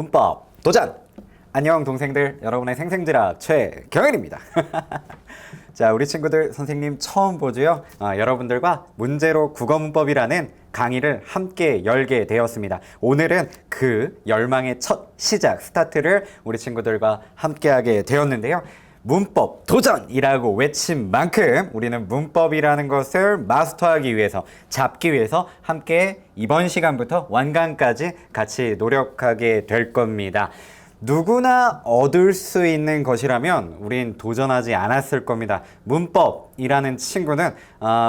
문법 도전! 안녕 동생들, 여러분의 생생지락 최경일입니다. 자, 우리 친구들 선생님 처음 보죠요. 여러분들과 문제로 국어문법이라는 강의를 함께 열게 되었습니다. 오늘은 그 열망의 첫 시작, 스타트를 우리 친구들과 함께 하게 되었는데요. 문법 도전이라고 외친 만큼 우리는 문법이라는 것을 마스터하기 위해서, 잡기 위해서 함께 이번 시간부터 완강까지 같이 노력하게 될 겁니다. 누구나 얻을 수 있는 것이라면 우린 도전하지 않았을 겁니다. 문법이라는 친구는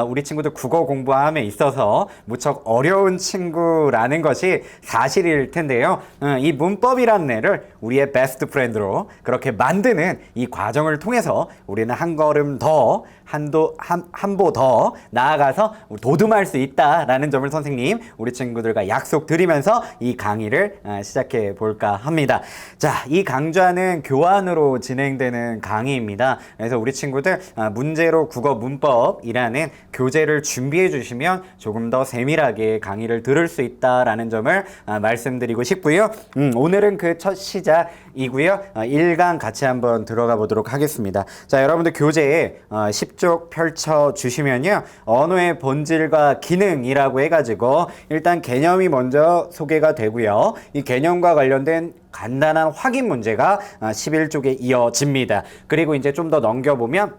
우리 친구들 국어 공부함에 있어서 무척 어려운 친구라는 것이 사실일 텐데요. 이 문법이라는 애를 우리의 베스트 프렌드로 그렇게 만드는 이 과정을 통해서 우리는 한 걸음 더, 한 보 더 나아가서 도듬할 수 있다라는 점을 선생님, 우리 친구들과 약속드리면서 이 강의를 시작해 볼까 합니다. 자, 이 강좌는 교환으로 진행되는 강의입니다. 그래서 우리 친구들 문제로 국어 문법이라는 교재를 준비해 주시면 조금 더 세밀하게 강의를 들을 수 있다라는 점을 말씀드리고 싶고요. 오늘은 그 첫 시작이고요. 1강 같이 한번 들어가 보도록 하겠습니다. 자, 여러분들 교재에 10쪽 펼쳐 주시면요. 언어의 본질과 기능이라고 해가지고 일단 개념이 먼저 소개가 되고요. 이 개념과 관련된 간단한 확인 문제가 11쪽에 이어집니다. 그리고 이제 좀 더 넘겨보면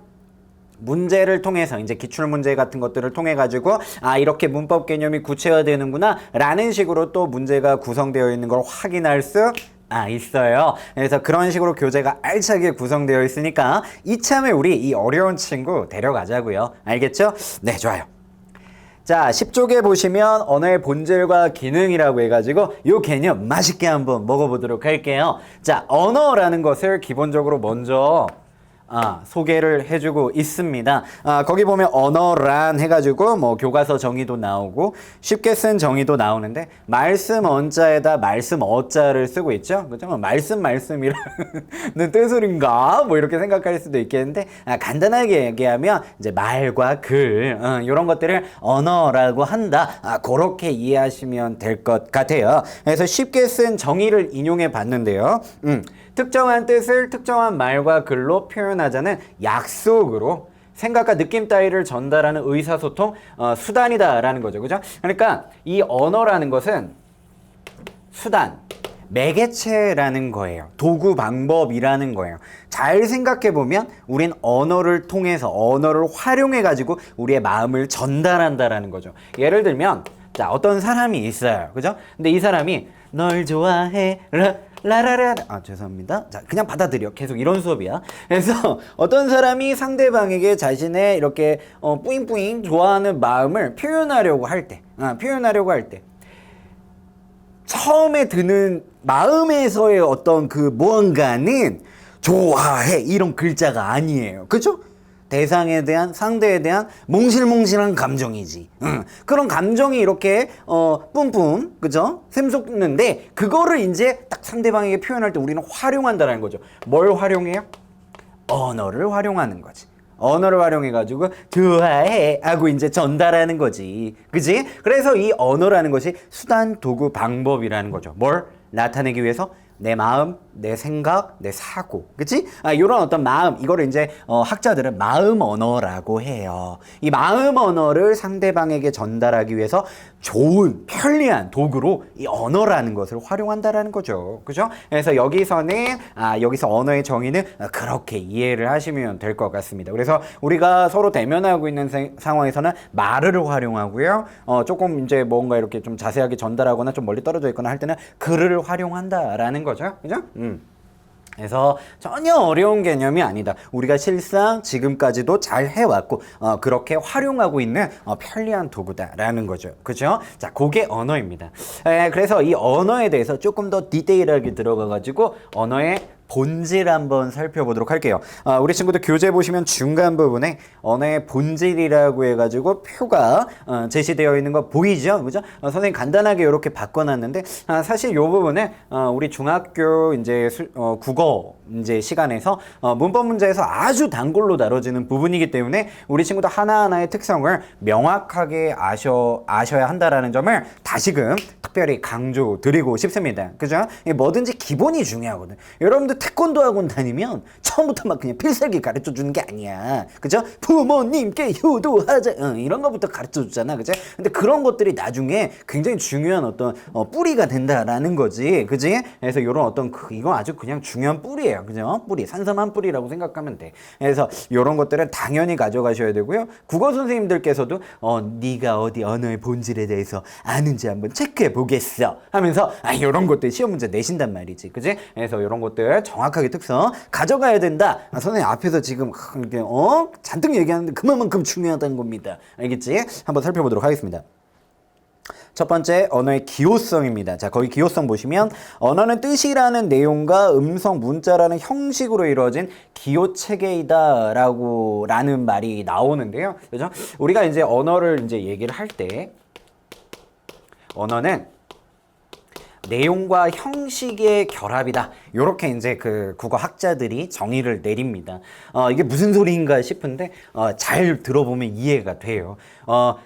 문제를 통해서 이제 기출문제 같은 것들을 통해 가지고 이렇게 문법 개념이 구체화되는구나 라는 식으로 또 문제가 구성되어 있는 걸 확인할 수 있어요. 그래서 그런 식으로 교재가 알차게 구성되어 있으니까 이참에 우리 이 어려운 친구 데려가자고요. 알겠죠? 네, 좋아요. 자, 10쪽에 보시면 언어의 본질과 기능이라고 해가지고 이 개념 맛있게 한번 먹어보도록 할게요. 자, 언어라는 것을 기본적으로 먼저 소개를 해주고 있습니다. 거기 보면 언어란 해가지고 뭐 교과서 정의도 나오고 쉽게 쓴 정의도 나오는데 말씀 언자에다 말씀 어자를 쓰고 있죠. 그죠? 말씀이라는 뜻인가? 뭐 이렇게 생각할 수도 있겠는데 간단하게 얘기하면 이제 말과 글 이런 것들을 언어라고 한다. 그렇게 이해하시면 될 것 같아요. 그래서 쉽게 쓴 정의를 인용해 봤는데요. 특정한 뜻을 특정한 말과 글로 표현하자는 약속으로 생각과 느낌 따위를 전달하는 의사소통 수단이다라는 거죠. 그죠? 그러니까 이 언어라는 것은 수단, 매개체라는 거예요. 도구, 방법이라는 거예요. 잘 생각해 보면 우린 언어를 통해서, 언어를 활용해 가지고 우리의 마음을 전달한다라는 거죠. 예를 들면 자, 어떤 사람이 있어요. 그죠? 근데 이 사람이 널 좋아해 라라라 죄송합니다. 자, 그냥 받아들여. 계속 이런 수업이야. 그래서 어떤 사람이 상대방에게 자신의 이렇게 뿌잉뿌잉 좋아하는 마음을 표현하려고 할 때 처음에 드는 마음에서의 어떤 그 무언가는 좋아해 이런 글자가 아니에요. 그죠? 대상에 대한, 상대에 대한 몽실몽실한 감정이지. 그런 감정이 이렇게 뿜뿜, 그죠? 샘솟는데 그거를 이제 딱 상대방에게 표현할 때 우리는 활용한다는 거죠. 뭘 활용해요? 언어를 활용하는 거지. 언어를 활용해가지고 좋아해 하고 이제 전달하는 거지. 그지? 그래서 이 언어라는 것이 수단, 도구, 방법이라는 거죠. 뭘 나타내기 위해서? 내 마음, 내 생각, 내 사고, 그치? 이런 어떤 마음, 이거를 이제 학자들은 마음 언어라고 해요. 이 마음 언어를 상대방에게 전달하기 위해서 좋은, 편리한 도구로 이 언어라는 것을 활용한다라는 거죠. 그죠? 그래서 여기서는, 여기서 언어의 정의는 그렇게 이해를 하시면 될 것 같습니다. 그래서 우리가 서로 대면하고 있는 상황에서는 말을 활용하고요. 조금 이제 뭔가 이렇게 좀 자세하게 전달하거나 좀 멀리 떨어져 있거나 할 때는 글을 활용한다라는 거죠. 그죠? 그래서 전혀 어려운 개념이 아니다. 우리가 실상 지금까지도 잘 해왔고 그렇게 활용하고 있는 편리한 도구다라는 거죠. 그죠? 자, 그게 언어입니다. 그래서 이 언어에 대해서 조금 더 디테일하게 들어가가지고 언어의 본질 한번 살펴보도록 할게요. 우리 친구들 교재 보시면 중간 부분에 언어의 본질이라고 해가지고 표가 제시되어 있는 거 보이죠? 그죠? 선생님 간단하게 이렇게 바꿔놨는데 사실 이 부분에 우리 중학교 이제 국어 이제 시간에서 문법 문제에서 아주 단골로 다뤄지는 부분이기 때문에 우리 친구도 하나하나의 특성을 명확하게 아셔야 한다라는 점을 다시금 특별히 강조드리고 싶습니다. 그죠? 뭐든지 기본이 중요하거든. 여러분들 태권도 학원 다니면 처음부터 막 그냥 필살기 가르쳐 주는 게 아니야. 그죠? 부모님께 효도하자. 이런 거부터 가르쳐 주잖아. 그죠? 근데 그런 것들이 나중에 굉장히 중요한 어떤 뿌리가 된다라는 거지. 그지? 그래서 이런 어떤 이건 아주 그냥 중요한 뿌리예요. 그죠? 뿌리. 산삼한 뿌리라고 생각하면 돼. 그래서 이런 것들은 당연히 가져가셔야 되고요. 국어 선생님들께서도 네가 어디 언어의 본질에 대해서 아는지 한번 체크해 보겠어 하면서 이런 것들 시험 문제 내신단 말이지. 그지? 그래서 이런 것들 정확하게 특성 가져가야 된다. 선생님 앞에서 지금 이렇게 잔뜩 얘기하는데 그만큼 중요하다는 겁니다. 알겠지? 한번 살펴보도록 하겠습니다. 첫 번째, 언어의 기호성입니다. 자, 거기 기호성 보시면 언어는 뜻이라는 내용과 음성, 문자라는 형식으로 이루어진 기호 체계이다라는 말이 나오는데요. 그죠? 우리가 이제 언어를 이제 얘기를 할 때 언어는 내용과 형식의 결합이다. 이렇게 이제 그 국어 학자들이 정의를 내립니다. 이게 무슨 소리인가 싶은데 잘 들어보면 이해가 돼요.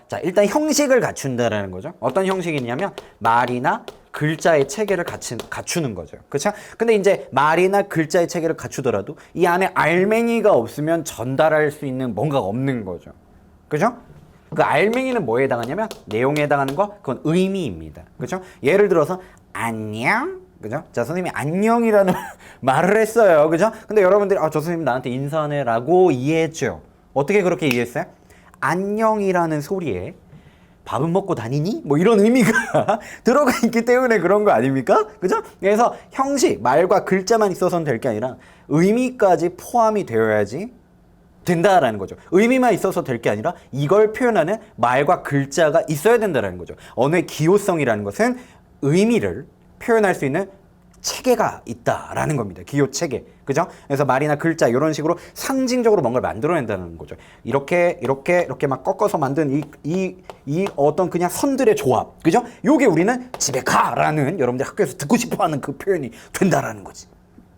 자, 일단 형식을 갖춘다라는 거죠. 어떤 형식이냐면 말이나 글자의 체계를 갖추는 거죠. 그렇죠? 근데 이제 말이나 글자의 체계를 갖추더라도 이 안에 알맹이가 없으면 전달할 수 있는 뭔가가 없는 거죠. 그죠? 그 알맹이는 뭐에 해당하냐면 내용에 해당하는 거 그건 의미입니다. 그렇죠? 예를 들어서 안녕, 그죠? 자, 선생님이 안녕이라는 말을 했어요. 그죠? 근데 여러분들이 저 선생님 나한테 인사하네라고 이해했죠. 어떻게 그렇게 이해했어요? 안녕이라는 소리에 밥은 먹고 다니니? 뭐 이런 의미가 들어가 있기 때문에 그런 거 아닙니까? 그죠? 그래서 형식, 말과 글자만 있어서는 될 게 아니라 의미까지 포함이 되어야지 된다라는 거죠. 의미만 있어서 될 게 아니라 이걸 표현하는 말과 글자가 있어야 된다라는 거죠. 언어의 기호성이라는 것은 의미를 표현할 수 있는 체계가 있다라는 겁니다. 기호 체계. 그죠? 그래서 말이나 글자 이런 식으로 상징적으로 뭔가를 만들어낸다는 거죠. 이렇게 막 꺾어서 만든 이 어떤 그냥 선들의 조합. 그죠? 요게 우리는 집에 가라는 여러분들 학교에서 듣고 싶어 하는 그 표현이 된다라는 거지.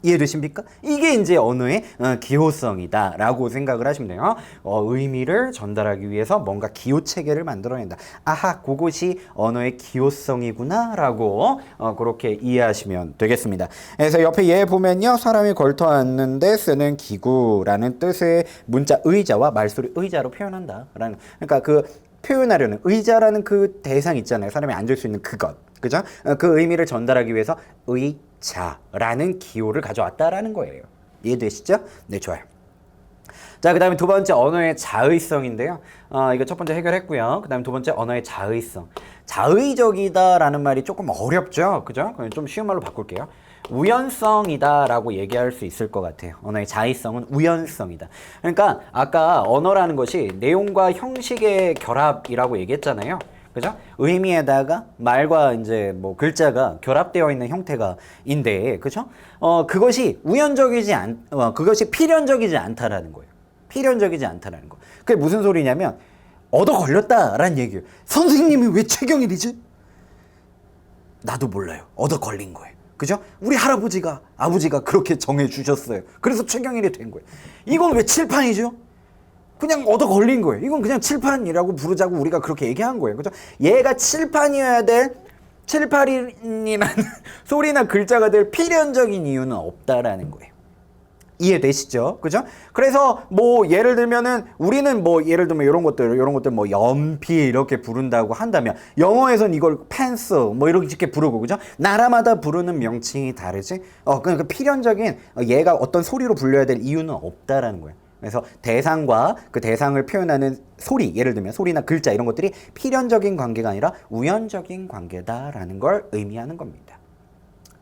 이해되십니까? 이게 이제 언어의 기호성이다라고 생각을 하시면 돼요. 의미를 전달하기 위해서 뭔가 기호 체계를 만들어낸다. 아하, 그것이 언어의 기호성이구나라고 그렇게 이해하시면 되겠습니다. 그래서 옆에 얘 보면요, 사람이 걸터 앉는데 쓰는 기구라는 뜻의 문자 의자와 말소리 의자로 표현한다라는. 그러니까 그 표현하려는 의자라는 그 대상 있잖아요. 사람이 앉을 수 있는 그것. 그죠? 그 의미를 전달하기 위해서 의자라는 기호를 가져왔다라는 거예요. 이해되시죠? 네, 좋아요. 자, 그 다음에 두 번째 언어의 자의성인데요. 이거 첫 번째 해결했고요. 그 다음에 두 번째 언어의 자의성. 자의적이다라는 말이 조금 어렵죠? 그죠? 좀 쉬운 말로 바꿀게요. 우연성이다라고 얘기할 수 있을 것 같아요. 언어의 자의성은 우연성이다. 그러니까 아까 언어라는 것이 내용과 형식의 결합이라고 얘기했잖아요. 그죠? 의미에다가 말과 이제 뭐 글자가 결합되어 있는 형태가인데, 그죠? 그것이 그것이 필연적이지 않다라는 거예요. 필연적이지 않다라는 거. 그게 무슨 소리냐면 얻어 걸렸다라는 얘기예요. 선생님이 왜 최경일이지? 나도 몰라요. 얻어 걸린 거예요. 그죠? 우리 아버지가 그렇게 정해 주셨어요. 그래서 최경일이 된 거예요. 이건 왜 칠판이죠? 그냥 얻어 걸린 거예요. 이건 그냥 칠판이라고 부르자고 우리가 그렇게 얘기한 거예요. 그죠? 얘가 칠판이어야 될 78이라는 소리나 글자가 될 필연적인 이유는 없다라는 거예요. 이해되시죠? 그죠? 그래서 뭐 예를 들면은 우리는 뭐 예를 들면 이런 것들 뭐 연필 이렇게 부른다고 한다면 영어에선 이걸 펜스 뭐 이렇게 부르고, 그죠? 나라마다 부르는 명칭이 다르지? 그러니까 필연적인 얘가 어떤 소리로 불려야 될 이유는 없다라는 거예요. 그래서 대상과 그 대상을 표현하는 소리, 예를 들면 소리나 글자 이런 것들이 필연적인 관계가 아니라 우연적인 관계다라는 걸 의미하는 겁니다.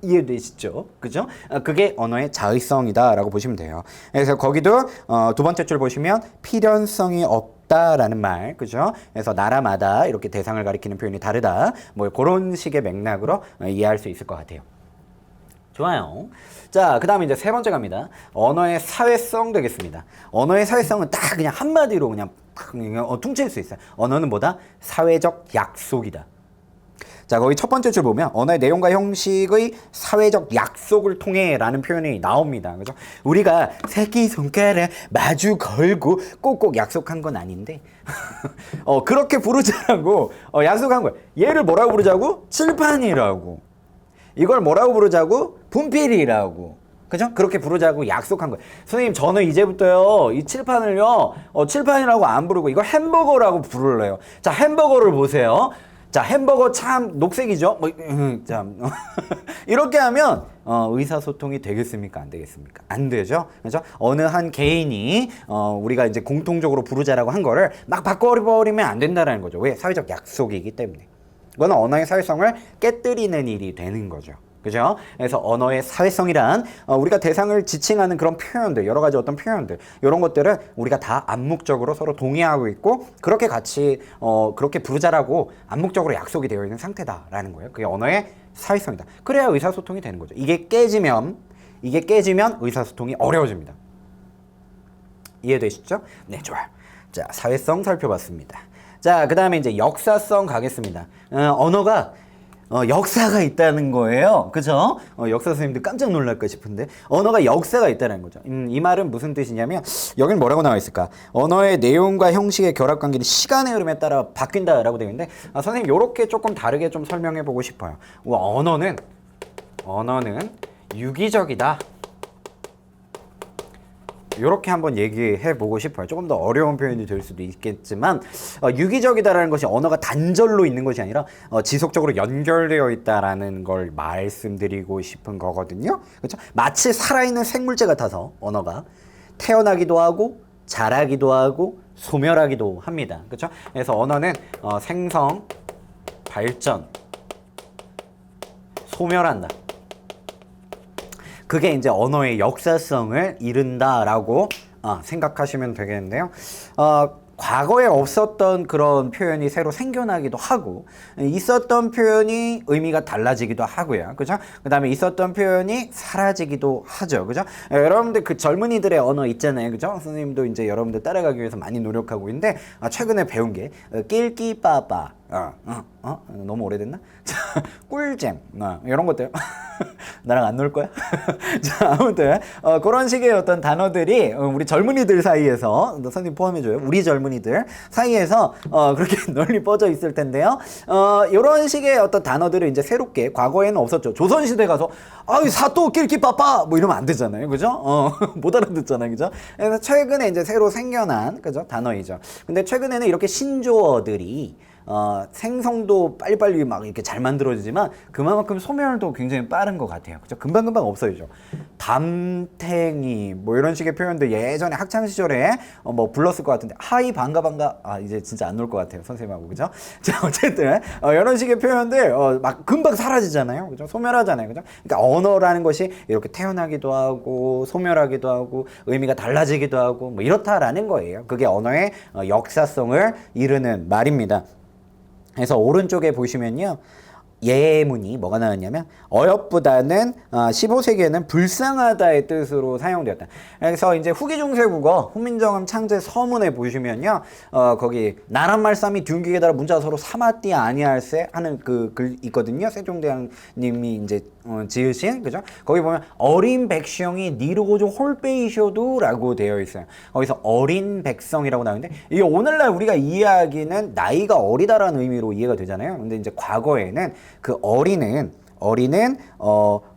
이해되시죠? 그죠? 그게 언어의 자의성이다라고 보시면 돼요. 그래서 거기도 두 번째 줄 보시면 필연성이 없다라는 말, 그죠? 그래서 나라마다 이렇게 대상을 가리키는 표현이 다르다. 뭐 그런 식의 맥락으로 이해할 수 있을 것 같아요. 좋아요. 자, 그 다음에 이제 세 번째 갑니다. 언어의 사회성 되겠습니다. 언어의 사회성은 딱 그냥 한마디로 그냥 퉁칠 수 있어요. 언어는 뭐다? 사회적 약속이다. 자, 거기 첫 번째 줄 보면 언어의 내용과 형식의 사회적 약속을 통해 라는 표현이 나옵니다. 그죠? 우리가 새끼손가락 마주 걸고 꼭꼭 약속한 건 아닌데 그렇게 부르자라고 약속한 거예요. 얘를 뭐라고 부르자고? 칠판이라고. 이걸 뭐라고 부르자고? 분필이라고. 그죠? 그렇게 부르자고 약속한 거예요. 선생님, 저는 이제부터요, 이 칠판을요, 칠판이라고 안 부르고 이거 햄버거라고 부를래요. 자, 햄버거를 보세요. 자, 햄버거 참 녹색이죠? 참. 이렇게 하면, 의사소통이 되겠습니까? 안 되겠습니까? 안 되죠? 그죠? 어느 한 개인이, 우리가 이제 공통적으로 부르자라고 한 거를 막 바꿔버리면 안 된다는 거죠. 왜? 사회적 약속이기 때문에. 이거는 언어의 사회성을 깨뜨리는 일이 되는 거죠. 그죠? 그래서 언어의 사회성이란 우리가 대상을 지칭하는 그런 표현들, 여러 가지 어떤 표현들, 이런 것들은 우리가 다 암묵적으로 서로 동의하고 있고 그렇게 같이 그렇게 부르자라고 암묵적으로 약속이 되어 있는 상태다라는 거예요. 그게 언어의 사회성이다. 그래야 의사소통이 되는 거죠. 이게 깨지면 의사소통이 어려워집니다. 이해되시죠? 네, 좋아요. 자, 사회성 살펴봤습니다. 자, 그 다음에 이제 역사성 가겠습니다. 언어가 역사가 있다는 거예요. 그죠? 역사 선생님들 깜짝 놀랄까 싶은데 언어가 역사가 있다는 거죠. 이 말은 무슨 뜻이냐면 여기는 뭐라고 나와 있을까? 언어의 내용과 형식의 결합관계는 시간의 흐름에 따라 바뀐다라고 되어 있는데 선생님 이렇게 조금 다르게 좀 설명해 보고 싶어요. 언어는 유기적이다. 이렇게 한번 얘기해 보고 싶어요. 조금 더 어려운 표현이 될 수도 있겠지만 유기적이다라는 것이 언어가 단절로 있는 것이 아니라 지속적으로 연결되어 있다라는 걸 말씀드리고 싶은 거거든요. 그렇죠? 마치 살아있는 생물체 같아서 언어가 태어나기도 하고 자라기도 하고 소멸하기도 합니다. 그렇죠? 그래서 언어는 생성, 발전, 소멸한다. 그게 이제 언어의 역사성을 이룬다라고 생각하시면 되겠는데요. 과거에 없었던 그런 표현이 새로 생겨나기도 하고 있었던 표현이 의미가 달라지기도 하고요. 그죠? 그 다음에 있었던 표현이 사라지기도 하죠. 그죠? 여러분들 그 젊은이들의 언어 있잖아요. 그죠? 선생님도 이제 여러분들 따라가기 위해서 많이 노력하고 있는데 최근에 배운 게 낄끼빠빠 너무 오래됐나? 자, 꿀잼 이런 것들 나랑 안 놀 거야? 자, 아무튼 그런 식의 어떤 단어들이 우리 젊은이들 사이에서 선생님 포함해줘요. 우리 젊은이들 사이에서 그렇게 널리 뻗어 있을 텐데요. 이런 식의 어떤 단어들을 이제 새롭게 과거에는 없었죠. 조선시대 가서 사또 낄끼빠빠 뭐 이러면 안 되잖아요. 그죠? 못 알아듣잖아요. 그죠? 그래서 최근에 이제 새로 생겨난 그죠? 단어이죠. 근데 최근에는 이렇게 신조어들이 생성도 빨리빨리 막 이렇게 잘 만들어지지만 그만큼 소멸도 굉장히 빠른 것 같아요. 그죠? 금방금방 없어지죠. 담탱이 뭐 이런 식의 표현들 예전에 학창 시절에 뭐 불렀을 것 같은데 하이 반가 이제 진짜 안 놀 것 같아요. 선생님하고. 그죠? 자, 어쨌든 이런 식의 표현들 막 금방 사라지잖아요. 그죠? 소멸하잖아요. 그죠? 그러니까 언어라는 것이 이렇게 태어나기도 하고 소멸하기도 하고 의미가 달라지기도 하고 뭐 이렇다라는 거예요. 그게 언어의 역사성을 이루는 말입니다. 그래서 오른쪽에 보시면요. 예문이 뭐가 나왔냐면 어여쁘다는 15세기에는 불쌍하다의 뜻으로 사용되었다. 그래서 이제 후기 중세 국어 훈민정음 창제 서문에 보시면요. 거기 나란 말씀이 둔기에 따라 문자 서로 사마띠 아니할세 하는 그 글 있거든요. 세종대왕님이 이제 지으신 그죠? 거기 보면 어린 백성이 니르고조 홀빼이셔도라고 되어 있어요. 거기서 어린 백성이라고 나오는데 이게 오늘날 우리가 이해하기는 나이가 어리다라는 의미로 이해가 되잖아요. 근데 이제 과거에는 그 어리는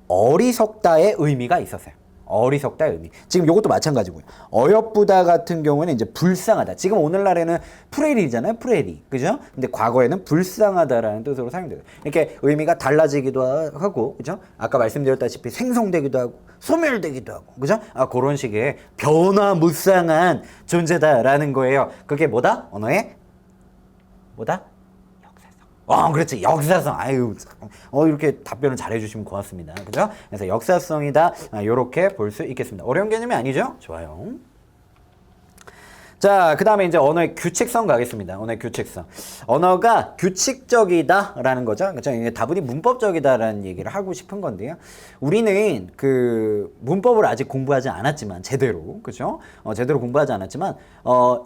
어리석다의 의미가 있었어요. 어리석다의 의미. 지금 이것도 마찬가지고요. 어여쁘다 같은 경우는 이제 불쌍하다. 지금 오늘날에는 프레리잖아요. 프레리. 그죠? 근데 과거에는 불쌍하다라는 뜻으로 사용돼요. 이렇게 의미가 달라지기도 하고, 그죠? 아까 말씀드렸다시피 생성되기도 하고, 소멸되기도 하고, 그죠? 그런 식의 변화무쌍한 존재다라는 거예요. 그게 뭐다? 언어의 뭐다? 그렇지. 역사성. 이렇게 답변을 잘해주시면 고맙습니다. 그죠? 그래서 역사성이다. 요렇게 볼 수 있겠습니다. 어려운 개념이 아니죠? 좋아요. 자, 그 다음에 이제 언어의 규칙성 가겠습니다. 언어의 규칙성. 언어가 규칙적이다라는 거죠. 그렇죠? 이게 다분히 문법적이다라는 얘기를 하고 싶은 건데요. 우리는 그 문법을 아직 공부하지 않았지만 제대로, 그렇죠? 제대로 공부하지 않았지만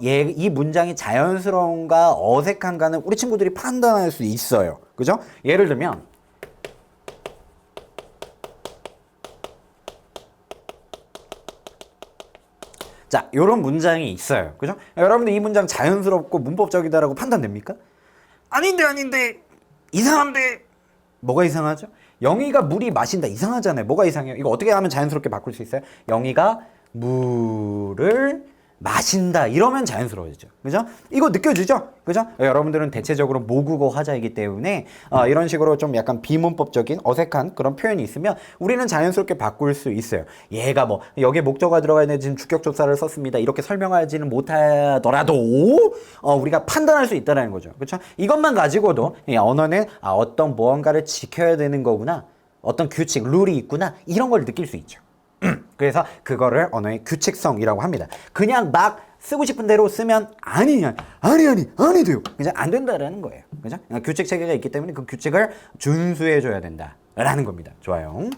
이 문장이 자연스러운가 어색한가는 우리 친구들이 판단할 수 있어요. 그죠? 예를 들면 자, 요런 문장이 있어요. 그죠? 여러분들 이 문장 자연스럽고 문법적이다라고 판단됩니까? 아닌데 이상한데 뭐가 이상하죠? 영희가 물이 마신다 이상하잖아요. 뭐가 이상해요? 이거 어떻게 하면 자연스럽게 바꿀 수 있어요? 영희가 물을 마신다 이러면 자연스러워지죠. 그죠? 이거 느껴지죠? 그죠? 여러분들은 대체적으로 모국어 화자이기 때문에 이런 식으로 좀 약간 비문법적인 어색한 그런 표현이 있으면 우리는 자연스럽게 바꿀 수 있어요. 얘가 뭐 여기에 목적어가 들어가 있는 지금 주격조사를 썼습니다. 이렇게 설명하지는 못하더라도 우리가 판단할 수 있다는 거죠. 그렇죠? 이것만 가지고도 언어는 어떤 무언가를 지켜야 되는 거구나. 어떤 규칙, 룰이 있구나. 이런 걸 느낄 수 있죠. 그래서 그거를 언어의 규칙성이라고 합니다. 그냥 막 쓰고 싶은 대로 쓰면 아니 돼요. 그냥 안 된다라는 거예요. 그죠? 규칙 체계가 있기 때문에 그 규칙을 준수해 줘야 된다라는 겁니다. 좋아요.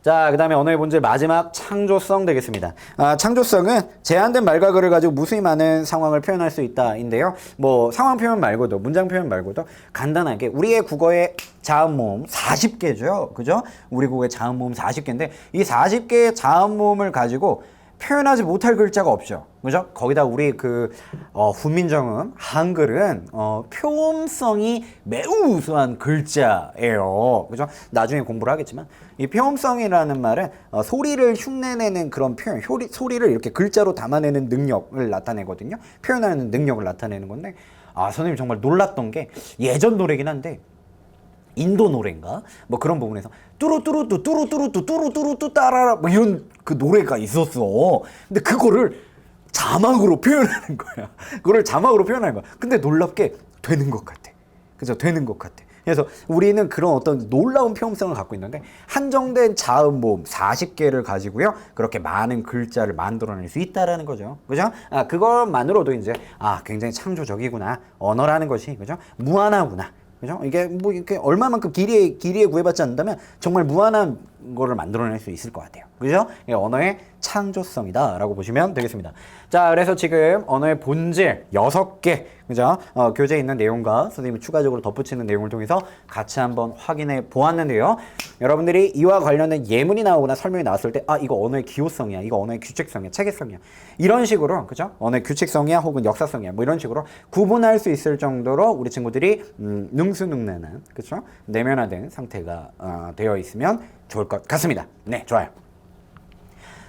자, 그 다음에 언어의 본질 마지막 창조성 되겠습니다. 창조성은 제한된 말과거를 가지고 무수히 많은 상황을 표현할 수 있다인데요. 뭐 상황 표현 말고도 문장 표현 말고도 간단하게 우리의 국어의 자음 모음 40개죠. 그죠? 우리 국어의 자음 모음 40개인데 이 40개의 자음 모음을 가지고 표현하지 못할 글자가 없죠. 그죠? 거기다 우리 훈민정음 한글은 표음성이 매우 우수한 글자예요. 그죠? 나중에 공부를 하겠지만 이 표음성이라는 말은 소리를 흉내내는 그런 표현, 소리를 이렇게 글자로 담아내는 능력을 나타내거든요. 표현하는 능력을 나타내는 건데 선생님 정말 놀랐던 게 예전 노래긴 한데 인도 노래인가? 뭐 그런 부분에서 뚜루뚜루뚜 따라라 뭐 이런 그 노래가 있었어. 근데 그거를 자막으로 표현하는 거야. 그거를 자막으로 표현하는 거야. 근데 놀랍게 되는 것 같아. 그죠? 되는 것 같아. 그래서 우리는 그런 어떤 놀라운 표현성을 갖고 있는데 한정된 자음 모음 40개를 가지고요. 그렇게 많은 글자를 만들어낼 수 있다라는 거죠. 그죠? 그것만으로도 이제 굉장히 창조적이구나. 언어라는 것이 그죠? 무한하구나. 그죠? 이게 뭐 이렇게 얼마만큼 길이에 구애받지 않는다면 정말 무한한 거를 만들어낼 수 있을 것 같아요. 그죠? 언어의 창조성이다라고 보시면 되겠습니다. 자, 그래서 지금 언어의 본질 6개, 그죠? 교재에 있는 내용과 선생님이 추가적으로 덧붙이는 내용을 통해서 같이 한번 확인해 보았는데요. 여러분들이 이와 관련된 예문이 나오거나 설명이 나왔을 때, 이거 언어의 기호성이야, 이거 언어의 규칙성이야, 체계성이야. 이런 식으로, 그죠? 언어의 규칙성이야, 혹은 역사성이야, 뭐 이런 식으로 구분할 수 있을 정도로 우리 친구들이 능수능란한, 그죠? 내면화된 상태가 되어 있으면 좋을 것 같습니다. 네, 좋아요.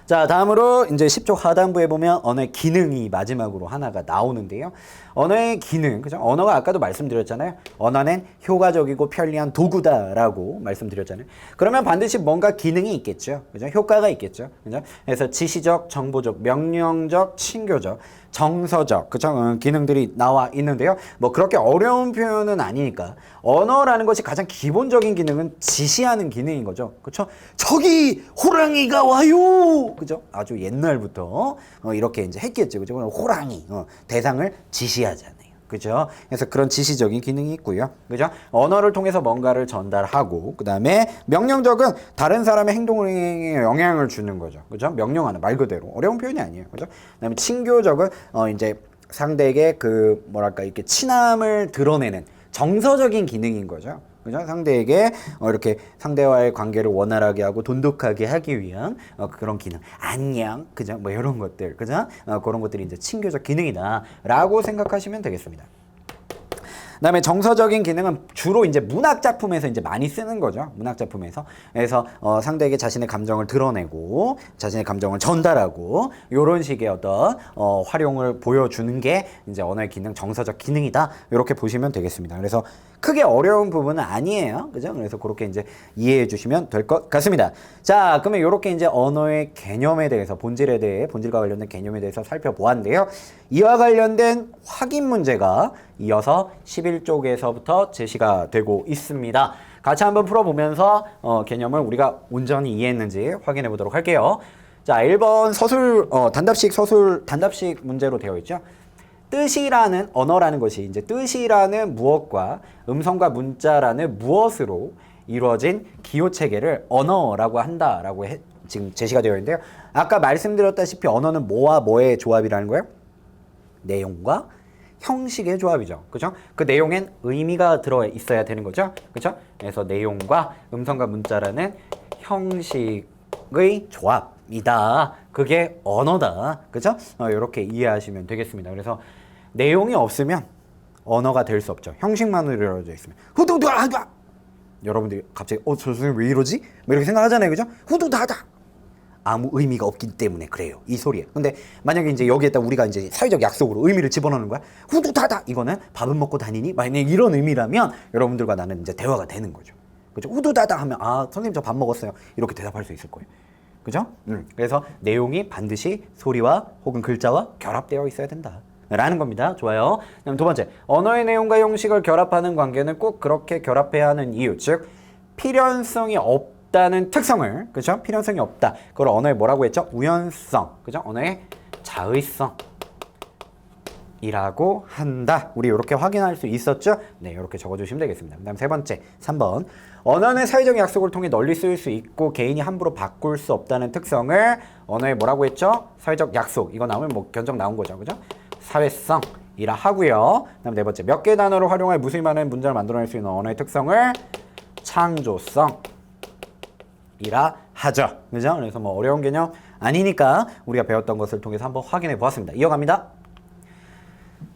자, 다음으로 이제 10쪽 하단부에 보면 언어의 기능이 마지막으로 하나가 나오는데요. 언어의 기능, 그죠? 언어가 아까도 말씀드렸잖아요. 언어는 효과적이고 편리한 도구다라고 말씀드렸잖아요. 그러면 반드시 뭔가 기능이 있겠죠. 그죠? 효과가 있겠죠. 그죠? 그래서 지시적, 정보적, 명령적, 친교적, 정서적, 그죠? 기능들이 나와 있는데요. 뭐 그렇게 어려운 표현은 아니니까 언어라는 것이 가장 기본적인 기능은 지시하는 기능인 거죠. 그렇죠? 저기 호랑이가 와요. 그죠? 아주 옛날부터 이렇게 이제 했겠죠. 그죠? 호랑이 대상을 지시하잖아요. 그죠? 그래서 그런 지시적인 기능이 있고요. 그죠? 언어를 통해서 뭔가를 전달하고, 그 다음에 명령적은 다른 사람의 행동에 영향을 주는 거죠. 그죠? 명령하는 말 그대로. 어려운 표현이 아니에요. 그죠? 그 다음에 친교적은, 이제 상대에게 이렇게 친함을 드러내는 정서적인 기능인 거죠. 그죠? 상대에게 이렇게 상대와의 관계를 원활하게 하고 돈독하게 하기 위한 그런 기능. 안녕. 그죠? 뭐 이런 것들. 그죠? 그런 것들이 이제 친교적 기능이다라고 생각하시면 되겠습니다. 그다음에 정서적인 기능은 주로 이제 문학 작품에서 이제 많이 쓰는 거죠. 문학 작품에서. 그래서 상대에게 자신의 감정을 드러내고 자신의 감정을 전달하고 이런 식의 어떤 활용을 보여주는 게 이제 언어의 기능, 정서적 기능이다. 이렇게 보시면 되겠습니다. 그래서 크게 어려운 부분은 아니에요. 그죠? 그래서 그렇게 이제 이해해 주시면 될 것 같습니다. 자, 그러면 이렇게 이제 언어의 개념에 대해서 본질과 관련된 개념에 대해서 살펴보았는데요. 이와 관련된 확인 문제가 이어서 11쪽에서부터 제시가 되고 있습니다. 같이 한번 풀어보면서 개념을 우리가 온전히 이해했는지 확인해 보도록 할게요. 자, 1번 단답식 문제로 되어 있죠. 뜻이라는 언어라는 것이 이제 뜻이라는 무엇과 음성과 문자라는 무엇으로 이루어진 기호 체계를 언어라고 한다라고 지금 제시가 되어 있는데요. 아까 말씀드렸다시피 언어는 뭐와 뭐의 조합이라는 거예요? 내용과 형식의 조합이죠. 그죠? 그 내용엔 의미가 들어 있어야 되는 거죠. 그죠? 그래서 내용과 음성과 문자라는 형식의 조합이다. 그게 언어다. 그죠? 이렇게 이해하시면 되겠습니다. 그래서 내용이 없으면 언어가 될 수 없죠. 형식만으로 이루어져 있으면 후두두하다. 여러분들이 갑자기 저 선생님 왜 이러지? 뭐 이렇게 생각하잖아요. 그죠? 후두두하다. 아무 의미가 없기 때문에 그래요. 이 소리에. 근데 만약에 이제 여기에다 우리가 이제 사회적 약속으로 의미를 집어넣는 거야. 후두다다. 이거는 밥은 먹고 다니니? 만약에 이런 의미라면 여러분들과 나는 이제 대화가 되는 거죠. 그죠? 후두다다 하면 선생님 저 밥 먹었어요. 이렇게 대답할 수 있을 거예요. 그죠? 그래서 내용이 반드시 소리와 혹은 글자와 결합되어 있어야 된다. 라는 겁니다. 좋아요. 그다음 두 번째. 언어의 내용과 형식을 결합하는 관계는 꼭 그렇게 결합해야 하는 이유. 즉 필연성이 없다는 특성을, 그죠? 필연성이 없다. 그걸 언어에 뭐라고 했죠? 우연성, 그죠? 언어의 자의성 이라고 한다. 우리 이렇게 확인할 수 있었죠? 네, 이렇게 적어주시면 되겠습니다. 그 다음 세 번째, 3번. 언어는 사회적 약속을 통해 널리 쓰일 수 있고 개인이 함부로 바꿀 수 없다는 특성을 언어에 뭐라고 했죠? 사회적 약속. 이거 나오면 뭐 견적 나온 거죠, 그죠? 사회성이라 하고요. 그 다음 네 번째, 몇 개의 단어를 활용해 무수히 많은 문장을 만들어낼 수 있는 언어의 특성을 창조성 이라 하죠. 그죠? 그래서 뭐 어려운 개념 아니니까 우리가 배웠던 것을 통해서 한번 확인해 보았습니다. 이어갑니다.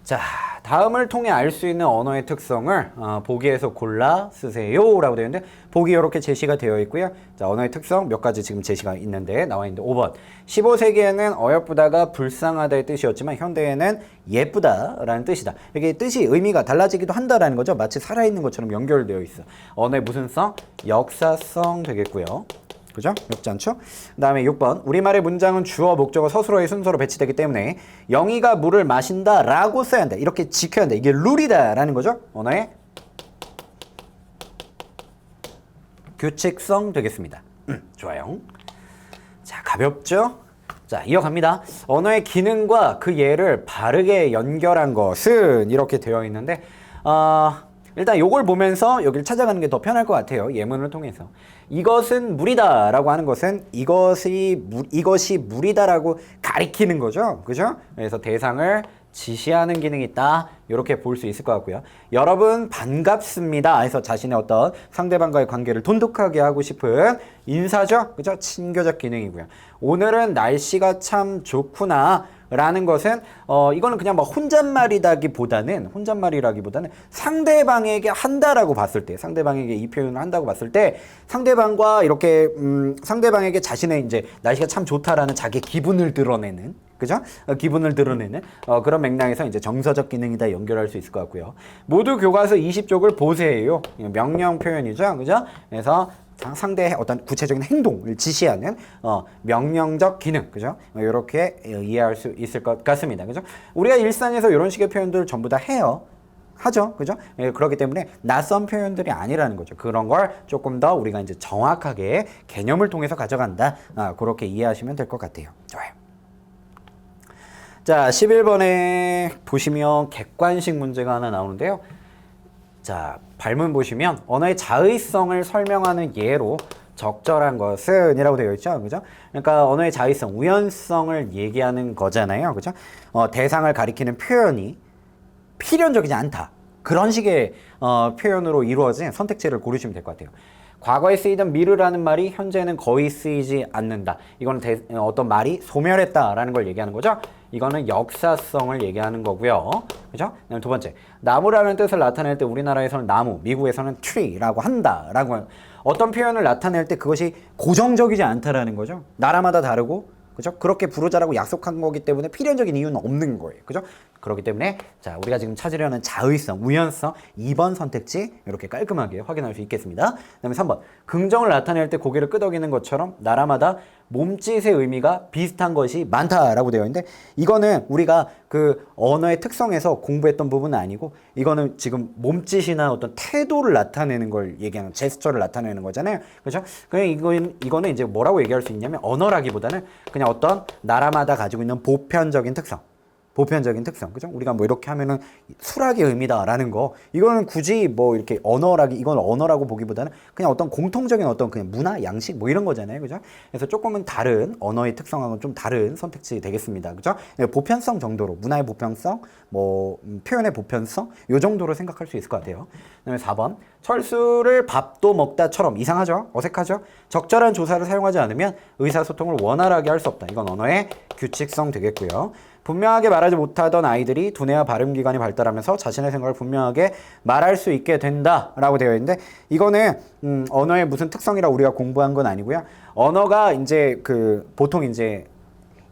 자, 다음을 통해 알 수 있는 언어의 특성을 보기에서 골라 쓰세요 라고 되어 있는데 보기 이렇게 제시가 되어 있고요. 자, 언어의 특성 몇 가지 지금 제시가 있는데 나와 있는데 5번 15세기에는 어여쁘다가 불쌍하다의 뜻이었지만 현대에는 예쁘다라는 뜻이다. 이게 뜻이 의미가 달라지기도 한다라는 거죠. 마치 살아있는 것처럼 연결되어 있어. 언어의 무슨 성? 역사성 되겠고요. 그죠? 어렵지 않죠? 그 다음에 6번 우리말의 문장은 주어, 목적어, 서술어의 순서로 배치되기 때문에 영희가 물을 마신다 라고 써야 한다. 이렇게 지켜야 한다. 이게 룰이다 라는 거죠. 언어의 규칙성 되겠습니다. 좋아요. 자, 가볍죠? 자, 이어갑니다. 언어의 기능과 그 예를 바르게 연결한 것은 이렇게 되어 있는데 일단 요걸 보면서 여기를 찾아가는 게 더 편할 것 같아요. 예문을 통해서. 이것은 물이다 라고 하는 것은 이것이 물이다 라고 가리키는 거죠. 그죠? 그래서 대상을 지시하는 기능이 있다. 이렇게 볼 수 있을 것 같고요. 여러분 반갑습니다 해서 자신의 어떤 상대방과의 관계를 돈독하게 하고 싶은 인사죠. 그죠? 친교적 기능이고요. 오늘은 날씨가 참 좋구나 라는 것은 이거는 그냥 막 혼잣말이라기보다는 상대방에게 한다라고 봤을 때 상대방에게 이 표현을 한다고 봤을 때 상대방과 이렇게 상대방에게 자신의 이제 날씨가 참 좋다라는 자기 기분을 드러내는 그죠? 기분을 드러내는 그런 맥락에서 이제 정서적 기능이다 연결할 수 있을 것 같고요. 모두 교과서 20쪽을 보세요. 명령 표현이죠. 그죠? 그래서 상대의 어떤 구체적인 행동을 지시하는 명령적 기능, 그죠? 이렇게 이해할 수 있을 것 같습니다, 그죠? 우리가 일상에서 이런 식의 표현들을 전부 다 하죠, 그죠? 그렇기 때문에 낯선 표현들이 아니라는 거죠. 그런 걸 조금 더 우리가 이제 정확하게 개념을 통해서 가져간다, 그렇게 이해하시면 될 것 같아요. 좋아요. 자, 11번에 보시면 객관식 문제가 하나 나오는데요. 자, 발문 보시면 언어의 자의성을 설명하는 예로 적절한 것은 이라고 되어 있죠. 그죠? 그러니까 언어의 자의성, 우연성을 얘기하는 거잖아요. 그죠? 대상을 가리키는 표현이 필연적이지 않다. 그런 식의 표현으로 이루어진 선택지를 고르시면 될 것 같아요. 과거에 쓰이던 미르라는 말이 현재는 거의 쓰이지 않는다. 이거는 어떤 말이 소멸했다라는 걸 얘기하는 거죠. 이거는 역사성을 얘기하는 거고요. 그죠? 그다음 두 번째, 나무라는 뜻을 나타낼 때 우리나라에서는 나무, 미국에서는 tree라고 한다라고 어떤 표현을 나타낼 때 그것이 고정적이지 않다라는 거죠. 나라마다 다르고 그죠? 그렇게 부르자라고 약속한 거기 때문에 필연적인 이유는 없는 거예요. 그죠? 그렇기 때문에 자, 우리가 지금 찾으려는 자의성, 우연성 2번 선택지 이렇게 깔끔하게 확인할 수 있겠습니다. 그다음에 3번. 긍정을 나타낼 때 고개를 끄덕이는 것처럼 나라마다 몸짓의 의미가 비슷한 것이 많다라고 되어 있는데 이거는 우리가 그 언어의 특성에서 공부했던 부분은 아니고 이거는 지금 몸짓이나 어떤 태도를 나타내는 걸 얘기하는 제스처를 나타내는 거잖아요. 그렇죠? 그냥 이거는 이제 뭐라고 얘기할 수 있냐면 언어라기보다는 그냥 어떤 나라마다 가지고 있는 보편적인 특성. 그죠? 우리가 뭐 이렇게 하면은 수락의 의미다라는 거, 이거는 굳이 뭐 이렇게 이건 언어라고 보기보다는 그냥 어떤 공통적인 어떤 그냥 문화, 양식 뭐 이런 거잖아요. 그죠? 그래서 조금은 다른 언어의 특성하고는 좀 다른 선택지 되겠습니다. 그죠? 보편성 정도로, 문화의 보편성, 뭐, 표현의 보편성, 요 정도로 생각할 수 있을 것 같아요. 그 다음에 4번. 철수를 밥도 먹다처럼 이상하죠? 어색하죠? 적절한 조사를 사용하지 않으면 의사소통을 원활하게 할 수 없다. 이건 언어의 규칙성 되겠고요. 분명하게 말하지 못하던 아이들이 두뇌와 발음기관이 발달하면서 자신의 생각을 분명하게 말할 수 있게 된다라고 되어 있는데 이거는 언어의 무슨 특성이라 우리가 공부한 건 아니고요. 언어가 이제 보통 이제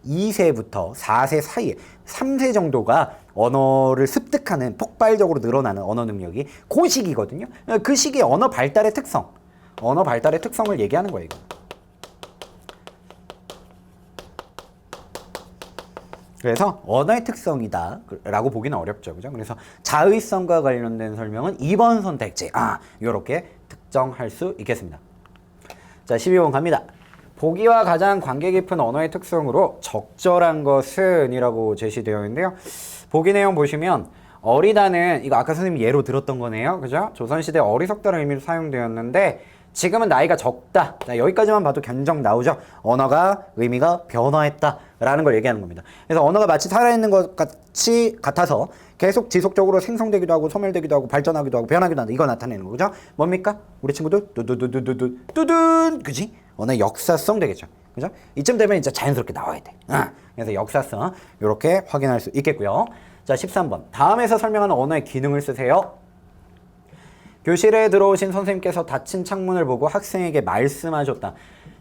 2세부터 4세 사이에 3세 정도가 언어를 습득하는 폭발적으로 늘어나는 언어 능력이 그 시기거든요. 그 시기의 언어 발달의 특성을 얘기하는 거예요, 이거. 그래서 언어의 특성이다 라고 보기는 어렵죠. 그죠? 그래서 자의성과 관련된 설명은 2번 선택지. 요렇게 특정할 수 있겠습니다. 자, 12번 갑니다. 보기와 가장 관계 깊은 언어의 특성으로 적절한 것은 이라고 제시되어 있는데요. 보기 내용 보시면 어리다는 이거 아까 선생님이 예로 들었던 거네요. 그죠? 조선시대 어리석다는 의미로 사용되었는데 지금은 나이가 적다. 자, 여기까지만 봐도 견적 나오죠. 언어가 의미가 변화했다라는 걸 얘기하는 겁니다. 그래서 언어가 마치 살아있는 것 같아서 계속 지속적으로 생성되기도 하고 소멸되기도 하고 발전하기도 하고 변하기도 한다. 이거 나타내는 거죠. 뭡니까? 우리 친구들 뚜둔 그지? 언어의 역사성 되겠죠. 그죠? 이쯤 되면 이제 자연스럽게 나와야 돼. 그래서 역사성 이렇게 확인할 수 있겠고요. 자, 13번. 다음에서 설명하는 언어의 기능을 쓰세요. 교실에 들어오신 선생님께서 닫힌 창문을 보고 학생에게 말씀하셨다.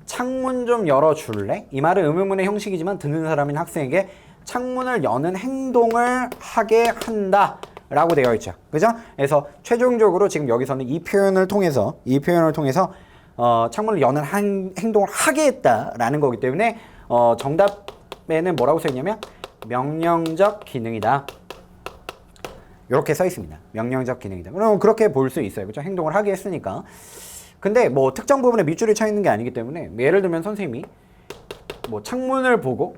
창문 좀 열어줄래? 이 말은 의문문의 형식이지만 듣는 사람인 학생에게 창문을 여는 행동을 하게 한다 라고 되어 있죠. 그죠? 그래서 최종적으로 지금 여기서는 이 표현을 통해서 창문을 여는 행동을 하게 했다라는 거기 때문에 정답에는 뭐라고 써 있냐면 명령적 기능이다. 이렇게 써 있습니다. 명령적 기능이다. 그럼 그렇게 볼 수 있어요. 그렇죠? 행동을 하게 했으니까. 근데 뭐 특정 부분에 밑줄이 쳐 있는 게 아니기 때문에 예를 들면 선생님이 뭐 창문을 보고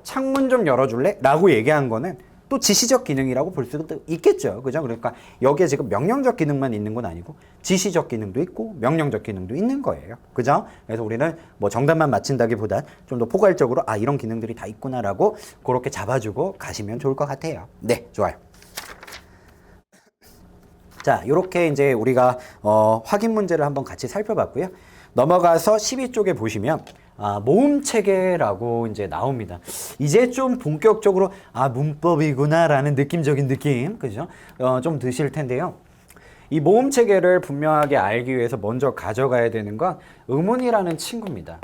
창문 좀 열어줄래? 라고 얘기한 거는 또 지시적 기능이라고 볼 수도 있겠죠. 그죠? 그러니까 여기에 지금 명령적 기능만 있는 건 아니고 지시적 기능도 있고 명령적 기능도 있는 거예요. 그죠? 그래서 우리는 뭐 정답만 맞힌다기보단 좀 더 포괄적으로 이런 기능들이 다 있구나라고 그렇게 잡아주고 가시면 좋을 것 같아요. 네, 좋아요. 자, 요렇게 이제 우리가 확인 문제를 한번 같이 살펴봤고요. 넘어가서 12쪽에 보시면 모음체계라고 이제 나옵니다. 이제 좀 본격적으로 문법이구나라는 느낌적인 느낌, 그죠? 좀 드실 텐데요. 이 모음체계를 분명하게 알기 위해서 먼저 가져가야 되는 건 의문이라는 친구입니다.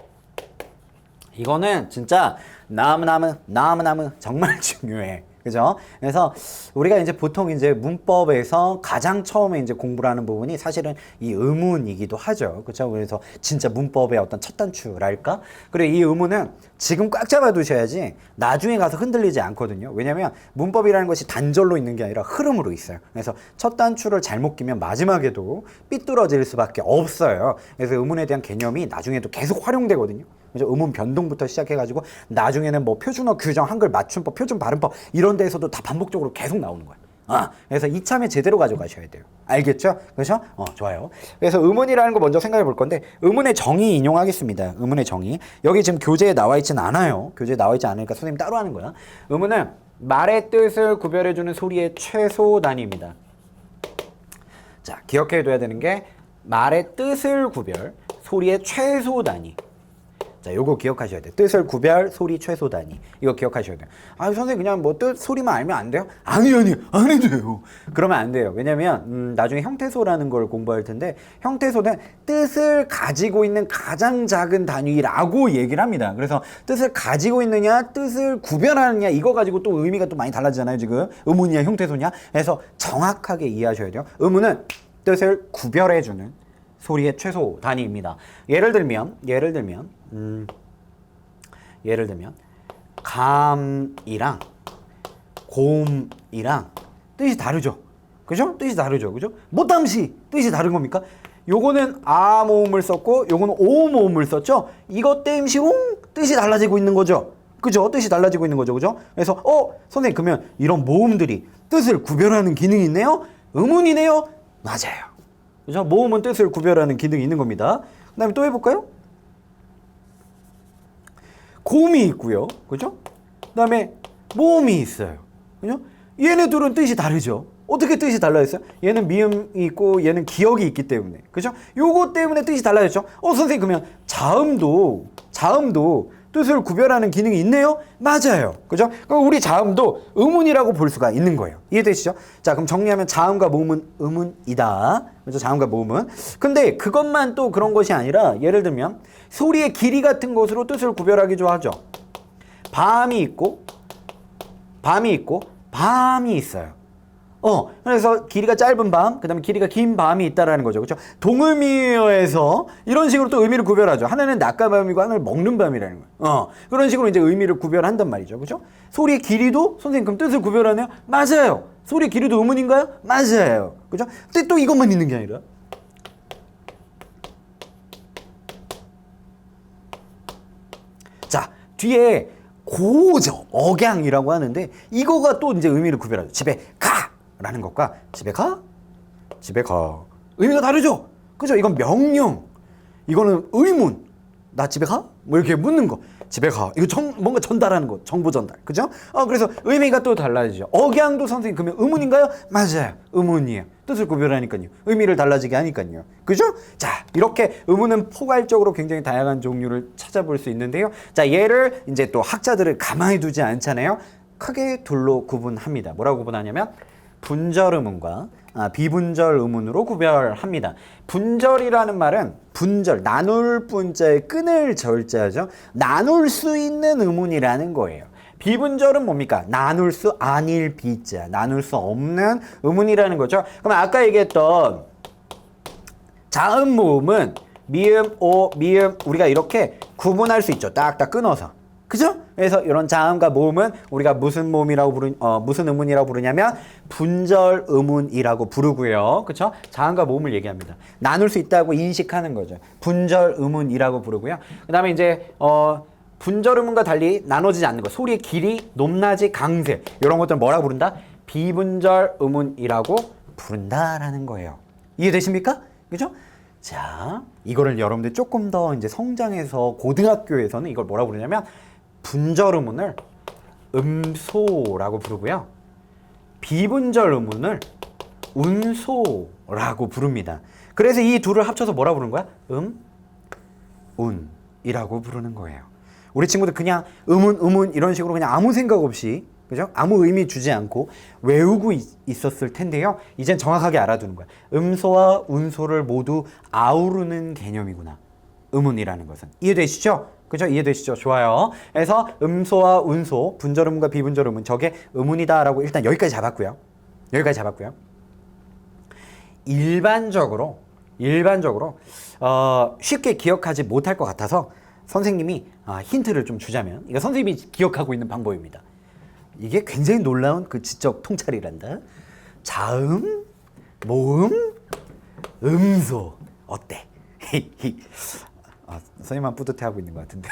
이거는 진짜 너무너무 정말 중요해. 그죠? 그래서 우리가 이제 보통 이제 문법에서 가장 처음에 이제 공부를 하는 부분이 사실은 이 의문이기도 하죠. 그죠? 그래서 진짜 문법의 어떤 첫 단추랄까? 그리고 이 의문은 지금 꽉 잡아 두셔야지 나중에 가서 흔들리지 않거든요. 왜냐면 문법이라는 것이 단절로 있는 게 아니라 흐름으로 있어요. 그래서 첫 단추를 잘못 끼면 마지막에도 삐뚤어질 수밖에 없어요. 그래서 의문에 대한 개념이 나중에도 계속 활용되거든요. 그죠? 의문 변동부터 시작해가지고 나중에는 뭐 표준어, 규정, 한글 맞춤법, 표준 발음법 이런 데에서도 다 반복적으로 계속 나오는 거예요. 그래서 이참에 제대로 가져가셔야 돼요. 알겠죠? 그렇죠? 좋아요. 그래서 의문이라는 거 먼저 생각해 볼 건데 의문의 정의 인용하겠습니다. 의문의 정의. 여기 지금 교재에 나와 있진 않아요. 교재에 나와 있지 않으니까 선생님 따로 하는 거야. 의문은 말의 뜻을 구별해주는 소리의 최소 단위입니다. 자, 기억해 둬야 되는 게 말의 뜻을 구별, 소리의 최소 단위. 자, 요거 기억하셔야 돼요. 뜻을 구별, 소리 최소 단위. 이거 기억하셔야 돼요. 아, 선생님 그냥 뭐 뜻, 소리만 알면 안 돼요? 아니요, 안 해도 돼요. 그러면 안 돼요. 왜냐면 나중에 형태소라는 걸 공부할 텐데 형태소는 뜻을 가지고 있는 가장 작은 단위라고 얘기를 합니다. 그래서 뜻을 가지고 있느냐, 뜻을 구별하느냐 이거 가지고 또 의미가 또 많이 달라지잖아요, 지금. 의문이냐, 형태소냐. 그래서 정확하게 이해하셔야 돼요. 의문은 뜻을 구별해주는 소리의 최소 단위입니다. 예를 들면 감이랑 곰이랑 뜻이 다르죠. 그죠? 뜻이 다르죠. 그죠? 못함시 뜻이 다른 겁니까? 요거는 아 모음을 썼고 요거는 오 모음을 썼죠. 이것 땜시 옹 뜻이 달라지고 있는 거죠. 그죠? 뜻이 달라지고 있는 거죠. 그죠? 그래서 선생님 그러면 이런 모음들이 뜻을 구별하는 기능이 있네요? 의문이네요? 맞아요. 그죠? 모음은 뜻을 구별하는 기능이 있는 겁니다. 그 다음에 또 해볼까요? 곰이 있고요. 그죠? 그 다음에 모음이 있어요. 그죠? 얘네 둘은 뜻이 다르죠. 어떻게 뜻이 달라졌어요? 얘는 미음이 있고 얘는 기역이 있기 때문에. 그죠? 요거 때문에 뜻이 달라졌죠? 선생님 그러면 자음도 뜻을 구별하는 기능이 있네요? 맞아요. 그죠? 그럼 우리 자음도 의문이라고 볼 수가 있는 거예요. 이해되시죠? 자, 그럼 정리하면 자음과 모음은 의문이다. 그죠? 자음과 모음은. 근데 그것만 또 그런 것이 아니라 예를 들면 소리의 길이 같은 것으로 뜻을 구별하기도 하죠. 밤이 있고 밤이 있어요. 그래서 길이가 짧은 밤, 그 다음에 길이가 긴 밤이 있다라는 거죠. 그렇죠? 동의어에서 이런 식으로 또 의미를 구별하죠. 하나는 낮과 밤이고 하나는 먹는 밤이라는 거예요. 그런 식으로 이제 의미를 구별한단 말이죠. 그렇죠? 소리의 길이도 선생님 그럼 뜻을 구별하네요? 맞아요. 소리의 길이도 의문인가요? 맞아요. 그렇죠? 근데 또 이것만 있는 게 아니라 자, 뒤에 고죠. 억양이라고 하는데 이거가 또 이제 의미를 구별하죠. 집에 가! 라는 것과 집에 가? 의미가 다르죠? 그죠? 이건 명령. 이거는 의문. 나 집에 가? 뭐 이렇게 묻는 거. 집에 가. 이거 뭔가 전달하는 거. 정보 전달. 그죠? 그래서 의미가 또 달라지죠. 억양도 선생님 그러면 의문인가요? 맞아요. 의문이에요. 뜻을 구별하니까요. 의미를 달라지게 하니까요. 그죠? 자, 이렇게 의문은 포괄적으로 굉장히 다양한 종류를 찾아볼 수 있는데요. 자, 얘를 이제 또 학자들을 가만히 두지 않잖아요. 크게 둘로 구분합니다. 뭐라고 구분하냐면 분절 의문과 비분절 의문으로 구별합니다. 분절이라는 말은 분절, 나눌 분자에 끊을 절자죠. 나눌 수 있는 의문이라는 거예요. 비분절은 뭡니까? 나눌 수 아닐 비자, 나눌 수 없는 의문이라는 거죠. 그럼 아까 얘기했던 자음 모음은 미음, 오, 미음 우리가 이렇게 구분할 수 있죠. 딱딱 끊어서. 그죠? 그래서 이런 자음과 모음은 우리가 무슨 모음이라고 무슨 의문이라고 부르냐면 분절 의문이라고 부르고요. 그쵸? 자음과 모음을 얘기합니다. 나눌 수 있다고 인식하는 거죠. 분절 의문이라고 부르고요. 그 다음에 이제 분절 의문과 달리 나눠지지 않는 거. 소리의 길이, 높낮이, 강세 이런 것들은 뭐라고 부른다? 비분절 의문이라고 부른다라는 거예요. 이해되십니까? 그죠? 자, 이거를 여러분들 조금 더 이제 성장해서 고등학교에서는 이걸 뭐라고 부르냐면 분절 의문을 음소라고 부르고요. 비분절 의문을 운소라고 부릅니다. 그래서 이 둘을 합쳐서 뭐라고 부르는 거야? 운이라고 부르는 거예요. 우리 친구들 그냥 의문 이런 식으로 그냥 아무 생각 없이 그죠? 아무 의미 주지 않고 외우고 있었을 텐데요. 이젠 정확하게 알아두는 거야. 음소와 운소를 모두 아우르는 개념이구나. 의문이라는 것은. 이해되시죠? 그죠? 이해되시죠? 좋아요. 그래서 음소와 운소, 분절음과 비분절음은 저게 의문이다라고 일단 여기까지 잡았고요. 일반적으로 쉽게 기억하지 못할 것 같아서 선생님이 힌트를 좀 주자면 이거 선생님이 기억하고 있는 방법입니다. 이게 굉장히 놀라운 그 지적 통찰이란다. 자음, 모음, 음소. 어때? 선생님만 뿌듯해하고 있는 것 같은데.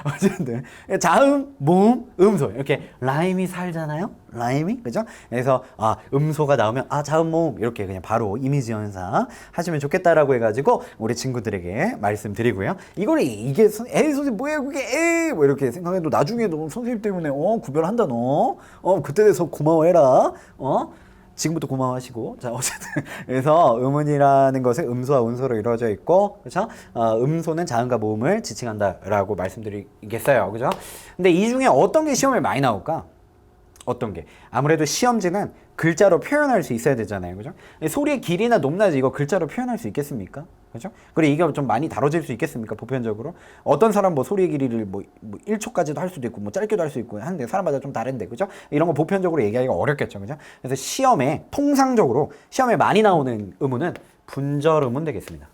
어쨌든 자음, 모음, 음소 이렇게 라임이 살잖아요. 라임이 그죠? 그래서 음소가 나오면 자음, 모음 이렇게 그냥 바로 이미지 연상 하시면 좋겠다라고 해가지고 우리 친구들에게 말씀드리고요. 이게 선생님 뭐예요 그게 뭐 이렇게 생각해도 나중에 너 선생님 때문에 구별한다 너. 그때 돼서 고마워해라. 지금부터 고마워하시고. 자, 어쨌든 그래서 음운이라는 것은 음소와 운소로 이루어져 있고, 그렇죠? 음소는 자음과 모음을 지칭한다라고 말씀드리겠어요, 그죠? 근데 이 중에 어떤 게 시험에 많이 나올까? 어떤 게? 아무래도 시험지는 글자로 표현할 수 있어야 되잖아요, 그죠? 소리의 길이나 높낮이 이거 글자로 표현할 수 있겠습니까? 그죠? 그리고 이게 좀 많이 다뤄질 수 있겠습니까? 보편적으로 어떤 사람 뭐 소리의 길이를 뭐 1초까지도 할 수도 있고 뭐 짧게도 할 수 있고 하는데 사람마다 좀 다른데, 그죠? 이런 거 보편적으로 얘기하기가 어렵겠죠, 그죠? 그래서 시험에 통상적으로 시험에 많이 나오는 음운은 분절 음운 되겠습니다.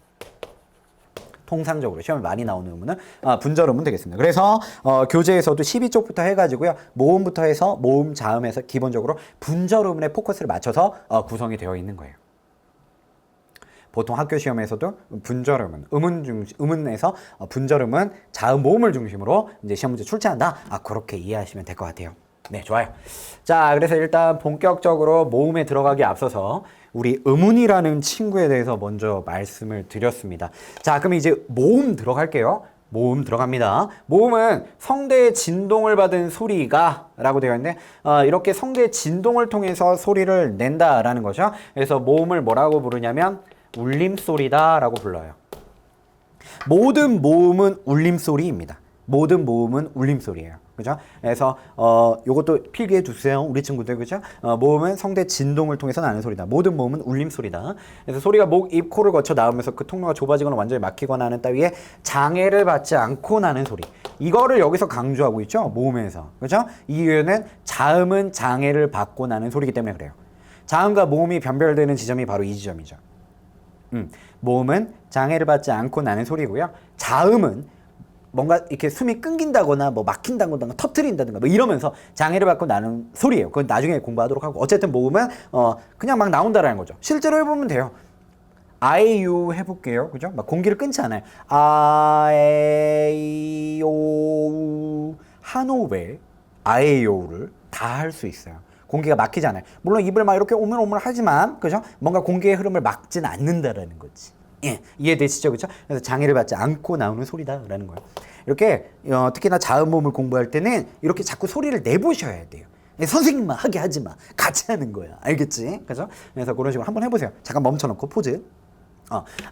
통상적으로 시험에 많이 나오는 음운은 분절 음운 되겠습니다. 그래서 교재에서도 12쪽부터 해가지고요, 모음부터 해서 모음 자음에서 기본적으로 분절 음운에 포커스를 맞춰서 구성이 되어 있는 거예요. 보통 학교 시험에서도 분절 음운, 음운에서 분절 음운, 자음, 모음을 중심으로 이제 시험 문제 출제한다. 그렇게 이해하시면 될 것 같아요. 네, 좋아요. 자, 그래서 일단 본격적으로 모음에 들어가기 앞서서 우리 음운이라는 친구에 대해서 먼저 말씀을 드렸습니다. 자, 그럼 이제 모음 들어갈게요. 모음 들어갑니다. 모음은 성대의 진동을 받은 소리가 라고 되어 있는데, 이렇게 성대의 진동을 통해서 소리를 낸다라는 거죠. 그래서 모음을 뭐라고 부르냐면 울림소리다 라고 불러요. 모든 모음은 울림소리입니다. 모든 모음은 울림소리예요. 그죠? 그래서 요것도 필기해 주세요, 우리 친구들. 그죠? 모음은 성대 진동을 통해서 나는 소리다. 모든 모음은 울림소리다. 그래서 소리가 목, 입, 코를 거쳐 나오면서 그 통로가 좁아지거나 완전히 막히거나 하는 따위에 장애를 받지 않고 나는 소리. 이거를 여기서 강조하고 있죠, 모음에서. 그죠? 이유는 자음은 장애를 받고 나는 소리이기 때문에 그래요. 자음과 모음이 변별되는 지점이 바로 이 지점이죠. 모음은 장애를 받지 않고 나는 소리고요. 자음은 뭔가 이렇게 숨이 끊긴다거나 뭐 막힌다거나 터트린다든가 뭐 이러면서 장애를 받고 나는 소리예요. 그건 나중에 공부하도록 하고, 어쨌든 모음은 그냥 막 나온다라는 거죠. 실제로 해보면 돼요. 아에이오 해볼게요. 그죠? 막 공기를 끊지 않아요. 아에이오 한 호흡에 아에이오를 다 할 수 있어요. 공기가 막히지 않아요. 물론 입을 막 이렇게 오물오물 하지만, 그죠? 뭔가 공기의 흐름을 막진 않는다라는 거지. 예, 이해되시죠? 그죠? 그래서 장애를 받지 않고 나오는 소리다라는 거예요. 이렇게 특히나 자음 모음을 공부할 때는 이렇게 자꾸 소리를 내보셔야 돼요. 선생님만 하게 하지 마. 같이 하는 거야. 알겠지? 그죠? 그래서 그런 식으로 한번 해보세요. 잠깐 멈춰놓고 포즈.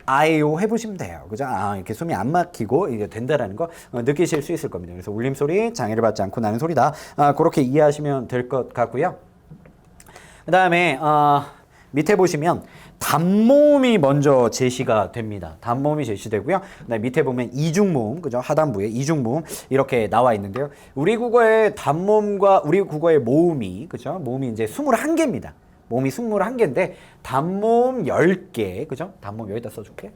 아이오 해보시면 돼요. 그죠? 이렇게 숨이 안 막히고 이게 된다라는 거 느끼실 수 있을 겁니다. 그래서 울림소리, 장애를 받지 않고 나는 소리다. 그렇게 이해하시면 될 것 같고요. 그 다음에 밑에 보시면 단모음이 먼저 제시가 됩니다. 단모음이 제시되고요. 그다음에 밑에 보면 이중모음, 그죠? 하단부에 이중모음 이렇게 나와 있는데요. 우리 국어의 단모음과 우리 국어의 모음이, 그죠? 모음이 이제 21개입니다. 모음이 21개인데 단모음 10개, 그죠? 단모음 여기다 써줄게.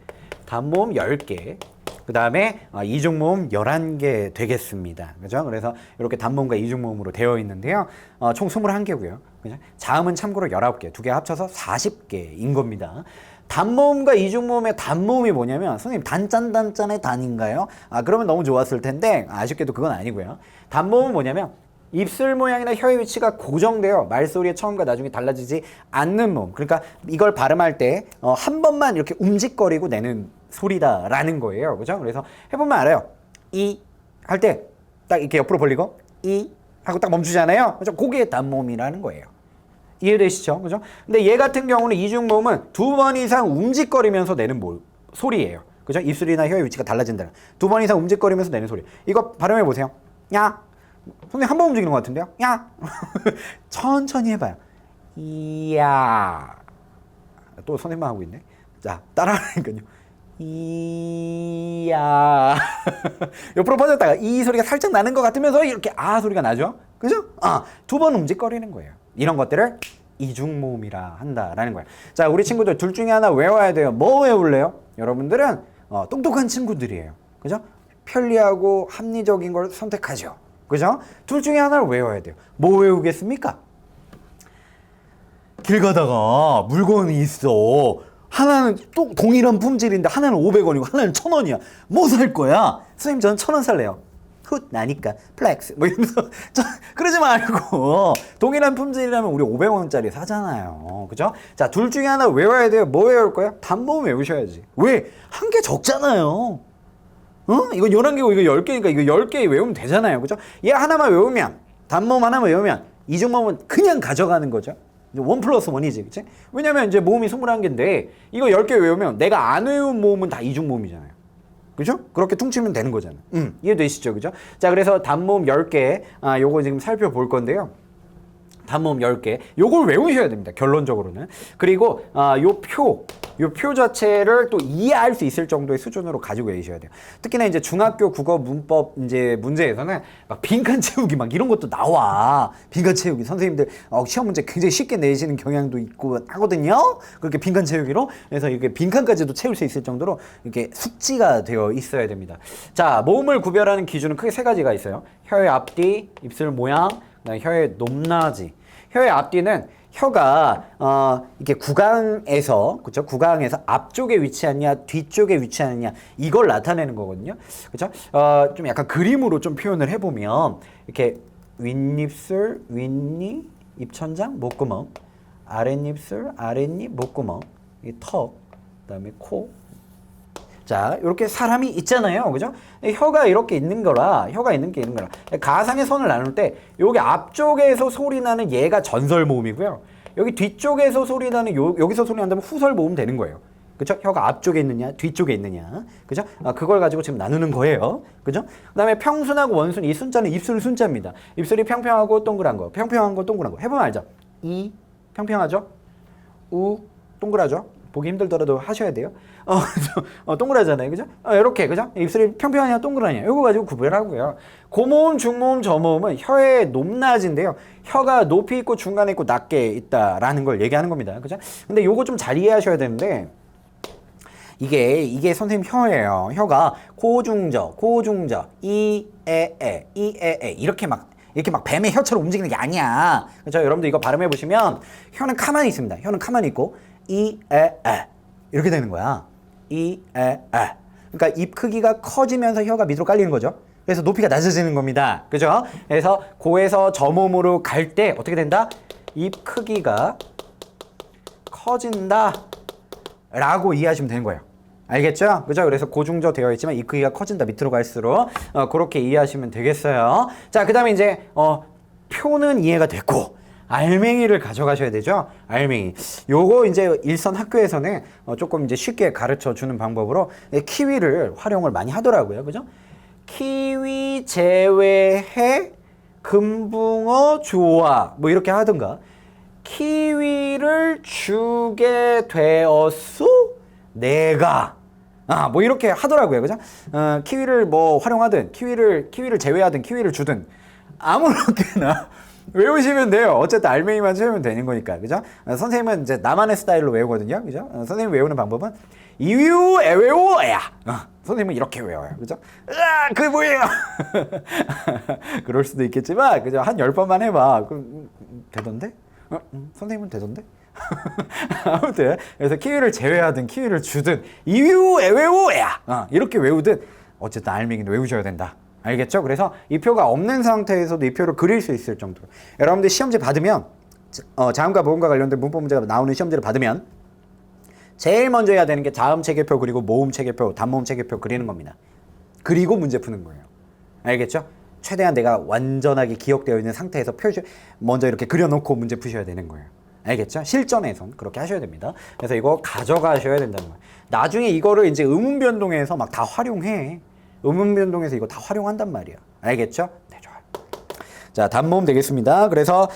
단모음 10개. 그 다음에 이중모음 11개 되겠습니다. 그죠? 그래서 이렇게 단모음과 이중모음으로 되어 있는데요. 총 21개고요. 그죠? 자음은 참고로 19개, 두 개 합쳐서 40개인 겁니다. 단모음과 이중모음의 단모음이 뭐냐면, 선생님 단짠단짠의 단인가요? 그러면 너무 좋았을 텐데 아쉽게도 그건 아니고요. 단모음은 뭐냐면 입술 모양이나 혀의 위치가 고정되어 말소리의 처음과 나중에 달라지지 않는 모음. 그러니까 이걸 발음할 때 한 번만 이렇게 움직거리고 내는 소리다라는 거예요. 그죠? 그래서 해보면 알아요. 이 할 때 딱 이렇게 옆으로 벌리고 이 하고 딱 멈추잖아요. 그죠? 그게 단모음이라는 거예요. 이해되시죠? 그죠? 근데 얘 같은 경우는 이중모음은 2번 이상 움직거리면서 내는 소리예요. 그죠? 입술이나 혀의 위치가 달라진다. 2번 이상 움직거리면서 내는 소리. 이거 발음해 보세요. 야. 선생님 한 번 움직이는 것 같은데요? 야. 천천히 해봐요. 이야. 또 선생님만 하고 있네. 자, 따라하니까요. 이야. 옆으로 퍼졌다가 이 소리가 살짝 나는 것 같으면서 이렇게 소리가 나죠? 그죠? 2번 움직거리는 거예요. 이런 것들을 이중모음이라 한다라는 거예요. 자, 우리 친구들 둘 중에 하나 외워야 돼요. 뭐 외울래요? 여러분들은 똑똑한 친구들이에요. 그죠? 편리하고 합리적인 걸 선택하죠. 그죠? 둘 중에 하나를 외워야 돼요. 뭐 외우겠습니까? 길 가다가 물건이 있어. 하나는 또 동일한 품질인데 하나는 500원이고 하나는 1,000원이야. 뭐 살 거야? 선생님 저는 1,000원 살래요. 훗 나니까 플렉스 뭐 이러면서 그러지 말고 동일한 품질이라면 우리 500원짜리 사잖아요. 그죠? 자, 둘 중에 하나 외워야 돼요. 뭐 외울 거야? 단모음 외우셔야지. 왜? 한 개 적잖아요. 이거 11개고 이거 10개니까 이거 10개 외우면 되잖아요. 그죠? 얘 하나만 외우면, 단모음 하나만 외우면 이중모음은 그냥 가져가는 거죠. 원 플러스 원이지, 그치? 왜냐면 이제 모음이 21개인데 이거 10개 외우면 내가 안 외운 모음은 다 이중 모음이잖아요. 그죠? 그렇게 퉁치면 되는 거잖아요. 이해되시죠? 그죠? 자, 그래서 단모음 10개, 요거 지금 살펴볼 건데요. 단모음 10개. 요걸 외우셔야 됩니다. 결론적으로는. 그리고 요 표 자체를 또 이해할 수 있을 정도의 수준으로 가지고 계셔야 돼요. 특히나 이제 중학교 국어 문법 이제 문제에서는 막 빈칸 채우기 막 이런 것도 나와. 빈칸 채우기. 선생님들 시험 문제 굉장히 쉽게 내시는 경향도 있고 하거든요. 그렇게 빈칸 채우기로. 그래서 이렇게 빈칸까지도 채울 수 있을 정도로 이렇게 숙지가 되어 있어야 됩니다. 자, 모음을 구별하는 기준은 크게 세 가지가 있어요. 혀의 앞뒤, 입술 모양, 그다음에 혀의 높낮이. 혀의 앞뒤는 혀가 이렇게 구강에서, 그렇죠? 구강에서 앞쪽에 위치하냐 뒤쪽에 위치하느냐 이걸 나타내는 거거든요. 그렇죠? 좀 약간 그림으로 좀 표현을 해보면 이렇게 윗입술, 윗니, 입천장, 목구멍, 아랫입술, 아랫니, 목구멍, 이 턱, 그다음에 코. 자, 이렇게 사람이 있잖아요. 그죠? 혀가 이렇게 있는 거라, 가상의 선을 나눌 때, 여기 앞쪽에서 소리 나는 얘가 전설 모음이고요. 여기 뒤쪽에서 소리 나는, 여기서 소리 난다면 후설 모음 되는 거예요. 그죠? 혀가 앞쪽에 있느냐, 뒤쪽에 있느냐. 그죠? 그걸 가지고 지금 나누는 거예요. 그죠? 그 다음에 평순하고 원순, 이 순자는 입술 순자입니다. 입술이 평평하고 동그란 거, 평평한 거, 동그란 거. 해보면 알죠? 이, 평평하죠? 우, 동그라죠? 보기 힘들더라도 하셔야 돼요. 동그라잖아요. 그죠? 이렇게, 그죠? 입술이 평평하냐, 동그라냐. 이거 가지고 구별하고요. 고모음, 중모음, 저모음은 혀의 높낮인데요. 혀가 높이 있고 중간에 있고 낮게 있다라는 걸 얘기하는 겁니다. 그죠? 근데 요거 좀 잘 이해하셔야 되는데, 이게 선생님 혀예요. 혀가 고중저, 이에에, 이렇게 막 뱀의 혀처럼 움직이는 게 아니야. 그렇죠? 여러분들 이거 발음해 보시면 혀는 가만히 있습니다. 혀는 가만히 있고 이에에 이렇게 되는 거야. 이에에. 그러니까 입 크기가 커지면서 혀가 밑으로 깔리는 거죠. 그래서 높이가 낮아지는 겁니다. 그죠? 그래서 고에서 저몸으로 갈 때 어떻게 된다? 입 크기가 커진다 라고 이해하시면 되는 거예요. 알겠죠? 그죠? 그래서 고중저 되어 있지만 입 크기가 커진다 밑으로 갈수록 그렇게 이해하시면 되겠어요. 자, 그 다음에 이제 표는 이해가 됐고 알맹이를 가져가셔야 되죠. 알맹이. 요거 이제 일선 학교에서는 조금 이제 쉽게 가르쳐 주는 방법으로 키위를 활용을 많이 하더라고요. 그죠? 키위 제외해 금붕어 좋아. 뭐 이렇게 하든가. 키위를 주게 되었수 내가. 뭐 이렇게 하더라고요. 그죠? 키위를 뭐 활용하든 키위를 제외하든 키위를 주든 아무렇게나 외우시면 돼요. 어쨌든 알맹이만 채우면 되는 거니까. 그죠? 선생님은 이제 나만의 스타일로 외우거든요. 그죠? 선생님 외우는 방법은 이유 에외오야. 선생님은 이렇게 외워요. 그죠? 그게 뭐예요? 그럴 수도 있겠지만 그죠? 한 10번만 해봐. 그럼 되던데? 선생님은 되던데? 아무튼 그래서 키위를 제외하든 키위를 주든 이유 에외오야. 이렇게 외우든 어쨌든 알맹이는 외우셔야 된다. 알겠죠? 그래서 이 표가 없는 상태에서도 이 표를 그릴 수 있을 정도로 여러분들 시험지 받으면 자음과 모음과 관련된 문법 문제가 나오는 시험지를 받으면 제일 먼저 해야 되는 게 자음 체계표 그리고 모음 체계표, 단모음 체계표 그리는 겁니다. 그리고 문제 푸는 거예요. 알겠죠? 최대한 내가 완전하게 기억되어 있는 상태에서 먼저 이렇게 그려놓고 문제 푸셔야 되는 거예요. 알겠죠? 실전에선 그렇게 하셔야 됩니다. 그래서 이거 가져가셔야 된다는 거예요. 나중에 이거를 이제 음운 변동에서 막 다 활용해. 음운 변동에서 이거 다 활용한단 말이야. 알겠죠? 네, 좋아요. 자, 단모음 되겠습니다. 그래서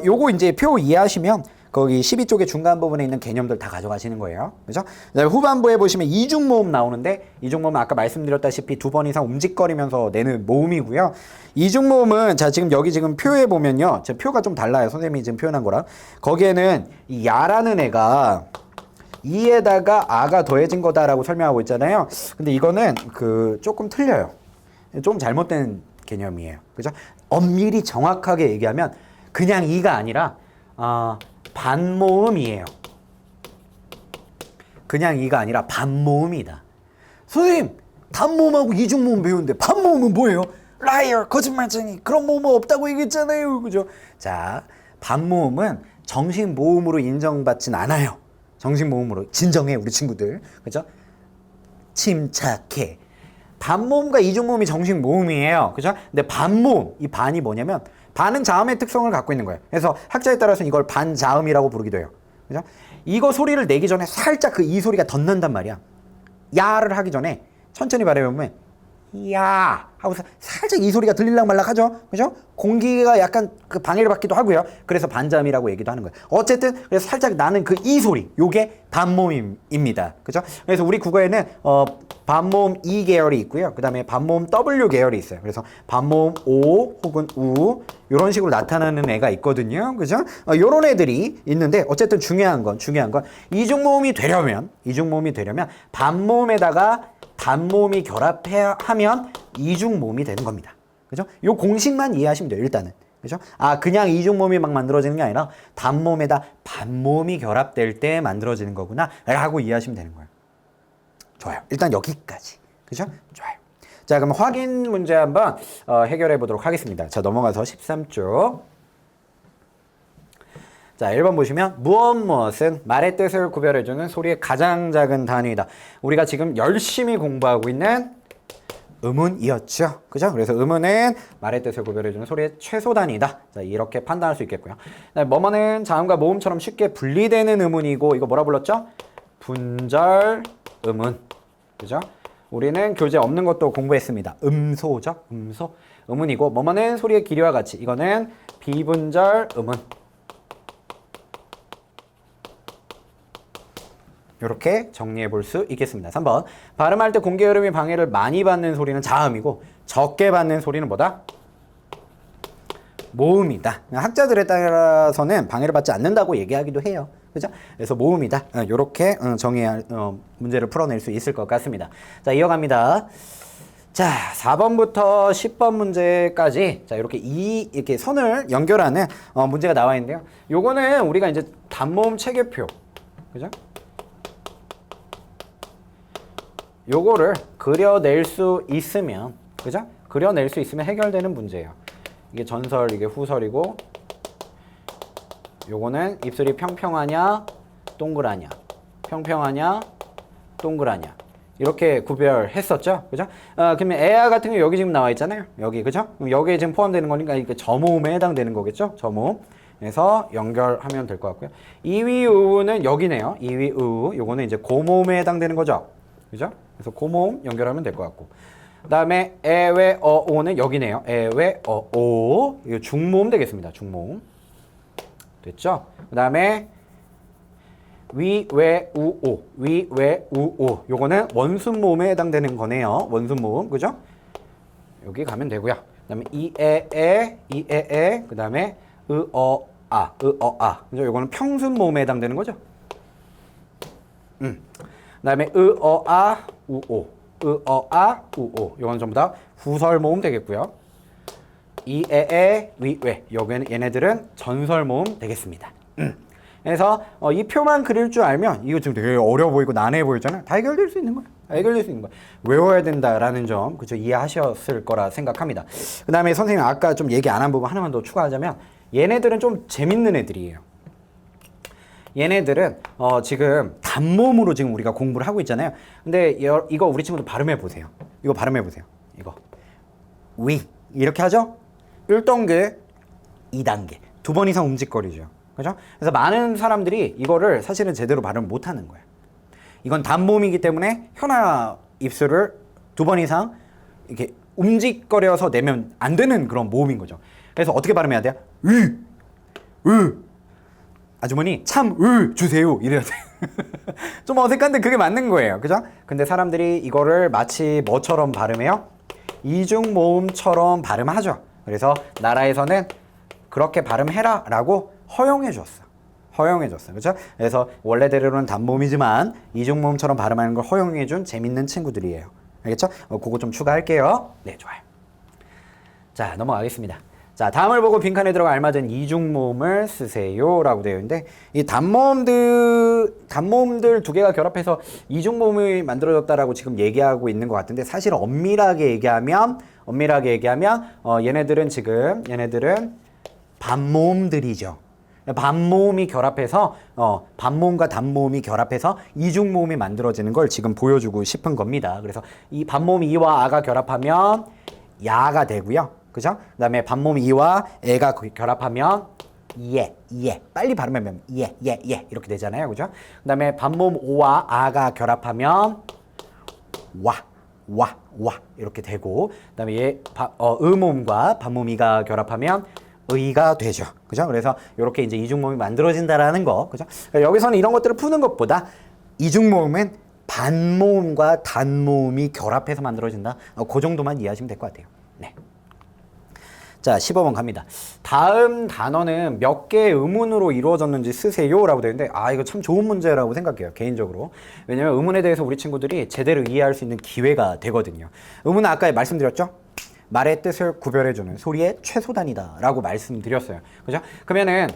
요거 이제 표 이해하시면 거기 12쪽의 중간 부분에 있는 개념들 다 가져가시는 거예요. 그죠? 후반부에 보시면 이중모음 나오는데 이중모음은 아까 말씀드렸다시피 2번 이상 움직거리면서 내는 모음이고요. 이중모음은 자 지금 여기 지금 표에 보면요. 제 표가 좀 달라요. 선생님이 지금 표현한 거랑. 거기에는 이 야라는 애가 이에다가 아가 더해진 거다라고 설명하고 있잖아요. 근데 이거는 조금 틀려요. 좀 잘못된 개념이에요. 그죠? 엄밀히 정확하게 얘기하면 그냥 이가 아니라 반모음이에요. 그냥 이가 아니라 반모음이다. 선생님, 단모음하고 이중모음 배우는데 반모음은 뭐예요? 라이어, 거짓말쟁이. 그런 모음 없다고 얘기했잖아요. 그죠? 자, 반모음은 정식 모음으로 인정받진 않아요. 정식 모음으로. 진정해, 우리 친구들. 그죠? 침착해. 반모음과 이중모음이 정식 모음이에요. 그죠? 근데 반모음, 이 반이 뭐냐면 반은 자음의 특성을 갖고 있는 거예요. 그래서 학자에 따라서는 이걸 반자음이라고 부르기도 해요. 그죠? 이거 소리를 내기 전에 살짝 그 이 소리가 덧난단 말이야. 야를 하기 전에 천천히 말해보면 야 하고서 살짝 이 소리가 들릴락 말락 하죠. 그죠? 공기가 약간 그 방해를 받기도 하고요. 그래서 반자음이라고 얘기도 하는 거예요. 어쨌든 그래서 살짝 나는 그 이 소리, 요게 반모음입니다. 그죠? 그래서 우리 국어에는 반모음 E 계열이 있고요. 그 다음에 반모음 W 계열이 있어요. 그래서 반모음 O 혹은 U 이런 식으로 나타나는 애가 있거든요. 그죠? 요런 애들이 있는데 어쨌든 중요한 건 이중모음이 되려면 반모음에다가 단모음이 결합하면 이중모음이 되는 겁니다. 그죠? 요 공식만 이해하시면 돼요, 일단은. 그죠? 아, 그냥 이중모음이 막 만들어지는 게 아니라 단모음에다 반모음이 결합될 때 만들어지는 거구나 라고 이해하시면 되는 거예요. 좋아요. 일단 여기까지. 그죠? 좋아요. 자, 그럼 확인 문제 한번 해결해 보도록 하겠습니다. 자, 넘어가서 13쪽. 자, 1번 보시면 무엇은 말의 뜻을 구별해주는 소리의 가장 작은 단위이다. 우리가 지금 열심히 공부하고 있는 음운이었죠. 그죠? 그래서 음운은 말의 뜻을 구별해주는 소리의 최소 단위이다. 자, 이렇게 판단할 수 있겠고요. 뭐뭐는 자음과 모음처럼 쉽게 분리되는 음운이고 이거 뭐라 불렀죠? 분절 음운. 그죠? 우리는 교재 없는 것도 공부했습니다. 음소죠? 음소. 음운이고 뭐뭐는 소리의 길이와 같이 이거는 비분절 음운. 이렇게 정리해 볼 수 있겠습니다. 3번. 발음할 때 공기 흐름이 방해를 많이 받는 소리는 자음이고 적게 받는 소리는 뭐다? 모음이다. 학자들에 따라서는 방해를 받지 않는다고 얘기하기도 해요. 그죠? 그래서 모음이다. 이렇게 정의할 문제를 풀어낼 수 있을 것 같습니다. 자, 이어갑니다. 자, 4번부터 10번 문제까지 자, 이렇게 선을 연결하는 문제가 나와 있는데요. 요거는 우리가 이제 단모음 체계표. 그죠? 요거를 그려낼 수 있으면, 그죠? 그려낼 수 있으면 해결되는 문제예요. 이게 전설, 이게 후설이고, 요거는 입술이 평평하냐, 동그라냐, 평평하냐, 동그라냐. 이렇게 구별했었죠? 그죠? 그러면 에아 같은 게 여기 지금 나와 있잖아요. 여기, 그죠? 그럼 여기에 지금 포함되는 거니까 이게 저모음에 해당되는 거겠죠? 저모음. 그래서 연결하면 될 것 같고요. 이위우는 여기네요. 이위우. 요거는 이제 고모음에 해당되는 거죠? 그죠? 그래서 고모음 연결하면 될 것 같고. 그 다음에 에웨어오는 여기네요. 에웨어오. 이거 중모음 되겠습니다. 중모음. 됐죠? 그 다음에 위웨우오. 위웨우오. 요거는 원순모음에 해당되는 거네요. 원순모음. 그죠? 여기 가면 되고요. 그 다음에 이에에. 그 다음에 으어아. 그죠? 요거는 평순모음에 해당되는 거죠? 그 다음에 으어아 우오. 으어아 우오. 요건 전부 다 후설 모음 되겠고요. 이에에 위웨. 여기는 얘네들은 전설 모음 되겠습니다. 그래서 이 표만 그릴 줄 알면 이거 지금 되게 어려워 보이고 난해해 보이잖아요. 다 해결될 수 있는 거예요. 해결될 수 있는 거예요. 외워야 된다라는 점 그죠? 이해하셨을 거라 생각합니다. 그 다음에 선생님 아까 좀 얘기 안 한 부분 하나만 더 추가하자면 얘네들은 좀 재밌는 애들이에요. 얘네들은 지금 단모음으로 지금 우리가 공부를 하고 있잖아요. 근데 이거 우리 친구들 발음해 보세요. 이거 발음해 보세요. 이거 위 이렇게 하죠? 1단계, 2단계 두 번 이상 움직거리죠. 그죠? 그래서 많은 사람들이 이거를 사실은 제대로 발음을 못 하는 거예요. 이건 단모음이기 때문에 혀나 입술을 두 번 이상 이렇게 움직거려서 내면 안 되는 그런 모음인 거죠. 그래서 어떻게 발음해야 돼요? 아주머니 참 주세요 이래야 돼. 좀 어색한데 그게 맞는 거예요. 그죠? 근데 사람들이 이거를 마치 뭐처럼 발음해요? 이중모음처럼 발음하죠. 그래서 나라에서는 그렇게 발음해라 라고 허용해 줬어. 그렇죠? 그래서 원래대로는 단모음이지만 이중모음처럼 발음하는 걸 허용해 준 재밌는 친구들이에요. 알겠죠? 그거 좀 추가할게요. 네, 좋아요. 자, 넘어가겠습니다. 자, 다음을 보고 빈칸에 들어가 알맞은 이중모음을 쓰세요 라고 되어 있는데 이 단모음들 두 개가 결합해서 이중모음이 만들어졌다라고 지금 얘기하고 있는 것 같은데 사실 엄밀하게 얘기하면 얘네들은 반모음들이죠. 반모음이 결합해서 반모음과 단모음이 결합해서 이중모음이 만들어지는 걸 지금 보여주고 싶은 겁니다. 그래서 이 반모음 이와 아가 결합하면 야가 되고요. 그죠? 그다음에 반몸 이와 에가 결합하면 예. 빨리 발음하면 예 이렇게 되잖아요. 그죠? 그다음에 반몸 오와 아가 결합하면 와 이렇게 되고, 그다음에 음음과 반몸 이가 결합하면 의가 되죠. 그죠? 그래서 이렇게 이제 이중모음이 만들어진다라는 거. 그죠? 여기서는 이런 것들을 푸는 것보다 이중모음은 반모음과 단모음이 결합해서 만들어진다. 그 정도만 이해하시면 될 것 같아요. 네. 자, 15번 갑니다. 다음 단어는 몇 개의 음운으로 이루어졌는지 쓰세요 라고 되는데, 이거 참 좋은 문제라고 생각해요, 개인적으로. 왜냐면 음운에 대해서 우리 친구들이 제대로 이해할 수 있는 기회가 되거든요. 음운은 아까 말씀드렸죠? 말의 뜻을 구별해주는 소리의 최소단이다 라고 말씀드렸어요. 그죠? 그러면은,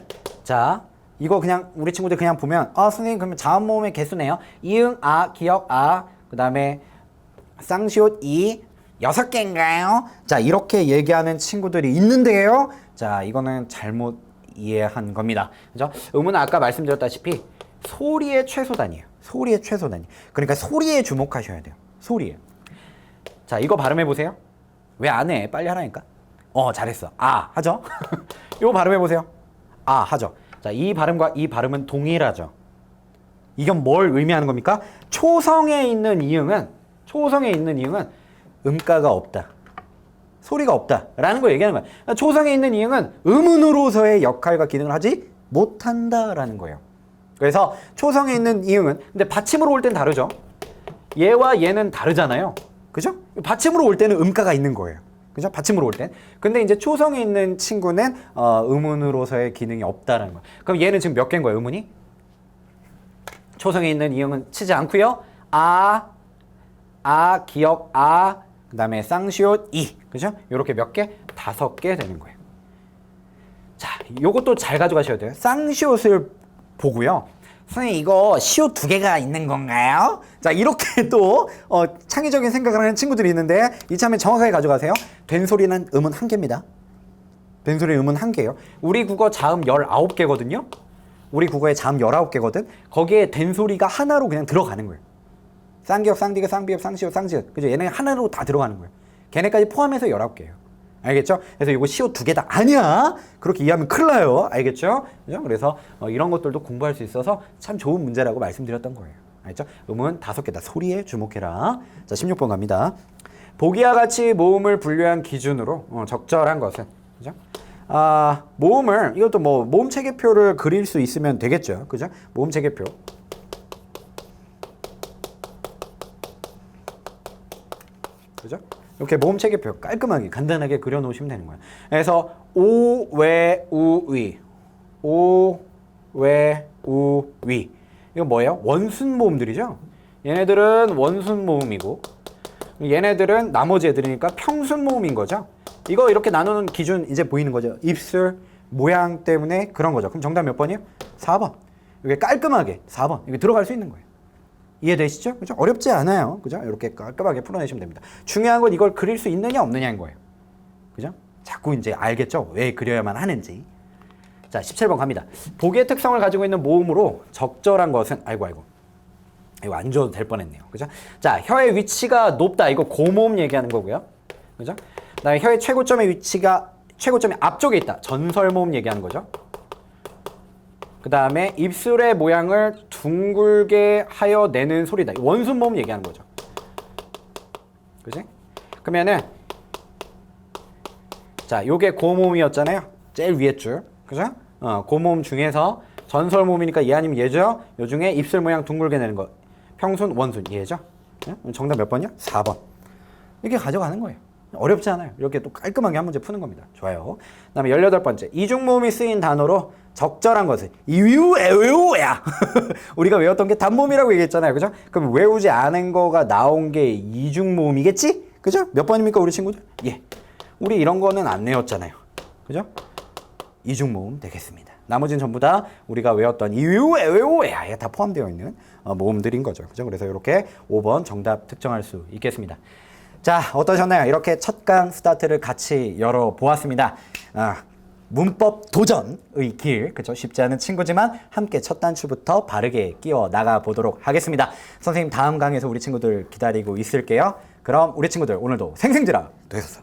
자, 이거 그냥 우리 친구들 그냥 보면, 선생님 그러면 자음모음의 개수네요. 이응, 아, 기역, 아, 그 다음에 쌍시옷, 이, 6개인가요? 자, 이렇게 얘기하는 친구들이 있는데요. 자, 이거는 잘못 이해한 겁니다. 그죠? 음은 아까 말씀드렸다시피 소리의 최소단이에요. 소리의 최소단이. 그러니까 소리에 주목하셔야 돼요. 소리에. 자, 이거 발음해 보세요. 왜 안 해? 빨리 하라니까. 잘했어. 하죠? 이거 발음해 보세요. 하죠. 자, 이 발음과 이 발음은 동일하죠. 이건 뭘 의미하는 겁니까? 초성에 있는 이응은 음가가 없다. 소리가 없다. 라는 걸 얘기하는 거야. 초성에 있는 이응은 음운으로서의 역할과 기능을 하지 못한다라는 거예요. 그래서 초성에 있는 이응은, 근데 받침으로 올 땐 다르죠. 얘와 얘는 다르잖아요. 그죠? 받침으로 올 때는 음가가 있는 거예요. 그죠? 받침으로 올 땐. 근데 이제 초성에 있는 친구는 음운으로서의 기능이 없다라는 거예요. 그럼 얘는 지금 몇 개인 거예요, 음운이? 초성에 있는 이응은 치지 않고요. 기역, 그 다음에 쌍시옷, 이. 그죠? 요렇게 몇 개? 5개 되는 거예요. 자, 요것도 잘 가져가셔야 돼요. 쌍시옷을 보고요. 선생님, 이거 시옷 2개가 있는 건가요? 자, 이렇게 또, 창의적인 생각을 하는 친구들이 있는데, 이참에 정확하게 가져가세요. 된소리는 음은 1개입니다. 된소리는 음은 1개예요. 우리 국어 자음 19개거든요? 우리 국어에 자음 19개거든? 거기에 된소리가 하나로 그냥 들어가는 거예요. 쌍기역, 쌍디귿, 쌍비읍, 쌍시옷, 쌍지읒. 그죠? 얘네 하나로 다 들어가는 거예요. 걔네까지 포함해서 19개예요. 알겠죠? 그래서 이거 시옷 2개다. 아니야! 그렇게 이해하면 큰일 나요. 알겠죠? 그죠? 그래서 이런 것들도 공부할 수 있어서 참 좋은 문제라고 말씀드렸던 거예요. 알겠죠? 음은 5개다. 소리에 주목해라. 자, 16번 갑니다. 보기와 같이 모음을 분류한 기준으로 적절한 것은, 그죠? 모음을, 이것도 뭐 모음 체계표를 그릴 수 있으면 되겠죠. 그죠? 모음 체계표. 그죠? 이렇게 모음 체계표 깔끔하게 간단하게 그려놓으시면 되는 거예요. 그래서 오, 웨, 우, 위. 오, 웨, 우, 위. 이거 뭐예요? 원순 모음들이죠? 얘네들은 원순 모음이고, 얘네들은 나머지 애들이니까 평순 모음인 거죠? 이거 이렇게 나누는 기준 이제 보이는 거죠? 입술 모양 때문에 그런 거죠. 그럼 정답 몇 번이에요? 4번. 이게 깔끔하게 4번. 이게 들어갈 수 있는 거예요. 이해되시죠? 그죠? 어렵지 않아요. 그죠? 이렇게 깔끔하게 풀어내시면 됩니다. 중요한 건 이걸 그릴 수 있느냐 없느냐인 거예요. 그죠? 자꾸 이제 알겠죠? 왜 그려야만 하는지. 자, 17번 갑니다. 보기의 특성을 가지고 있는 모음으로 적절한 것은, 아이고. 이거 안 줘도 될 뻔했네요. 그죠? 자, 혀의 위치가 높다. 이거 고모음 얘기하는 거고요. 그죠? 그다음에 혀의 최고점이 앞쪽에 있다. 전설모음 얘기하는 거죠. 그 다음에 입술의 모양을 둥글게 하여 내는 소리다. 원순모음 얘기하는 거죠. 그지? 그러면은, 자, 요게 고모음이었잖아요. 제일 위에 줄. 그죠? 고모음 중에서 전설모음이니까 얘 아니면 얘죠? 요 중에 입술 모양 둥글게 내는 거. 평순, 원순. 얘죠? 정답 몇 번이요? 4번. 이렇게 가져가는 거예요. 어렵지 않아요. 이렇게 또 깔끔하게 한 문제 푸는 겁니다. 좋아요. 그 다음에 18번째. 이중모음이 쓰인 단어로 적절한 것은 이유에우야. 우리가 외웠던 게 단모음이라고 얘기했잖아요. 그죠? 그럼 외우지 않은 거가 나온 게 이중모음이겠지? 그죠? 몇 번입니까, 우리 친구들? 예. 우리 이런 거는 안 외웠잖아요. 그죠? 이중모음 되겠습니다. 나머지는 전부 다 우리가 외웠던 이유에우야에 다 포함되어 있는 모음들인 거죠. 그죠? 그래서 이렇게 5번 정답 특정할 수 있겠습니다. 자, 어떠셨나요? 이렇게 첫 강 스타트를 같이 열어보았습니다. 문법 도전의 길, 그쵸? 쉽지 않은 친구지만 함께 첫 단추부터 바르게 끼워 나가 보도록 하겠습니다. 선생님 다음 강에서 우리 친구들 기다리고 있을게요. 그럼 우리 친구들 오늘도 생생지라 되셨어.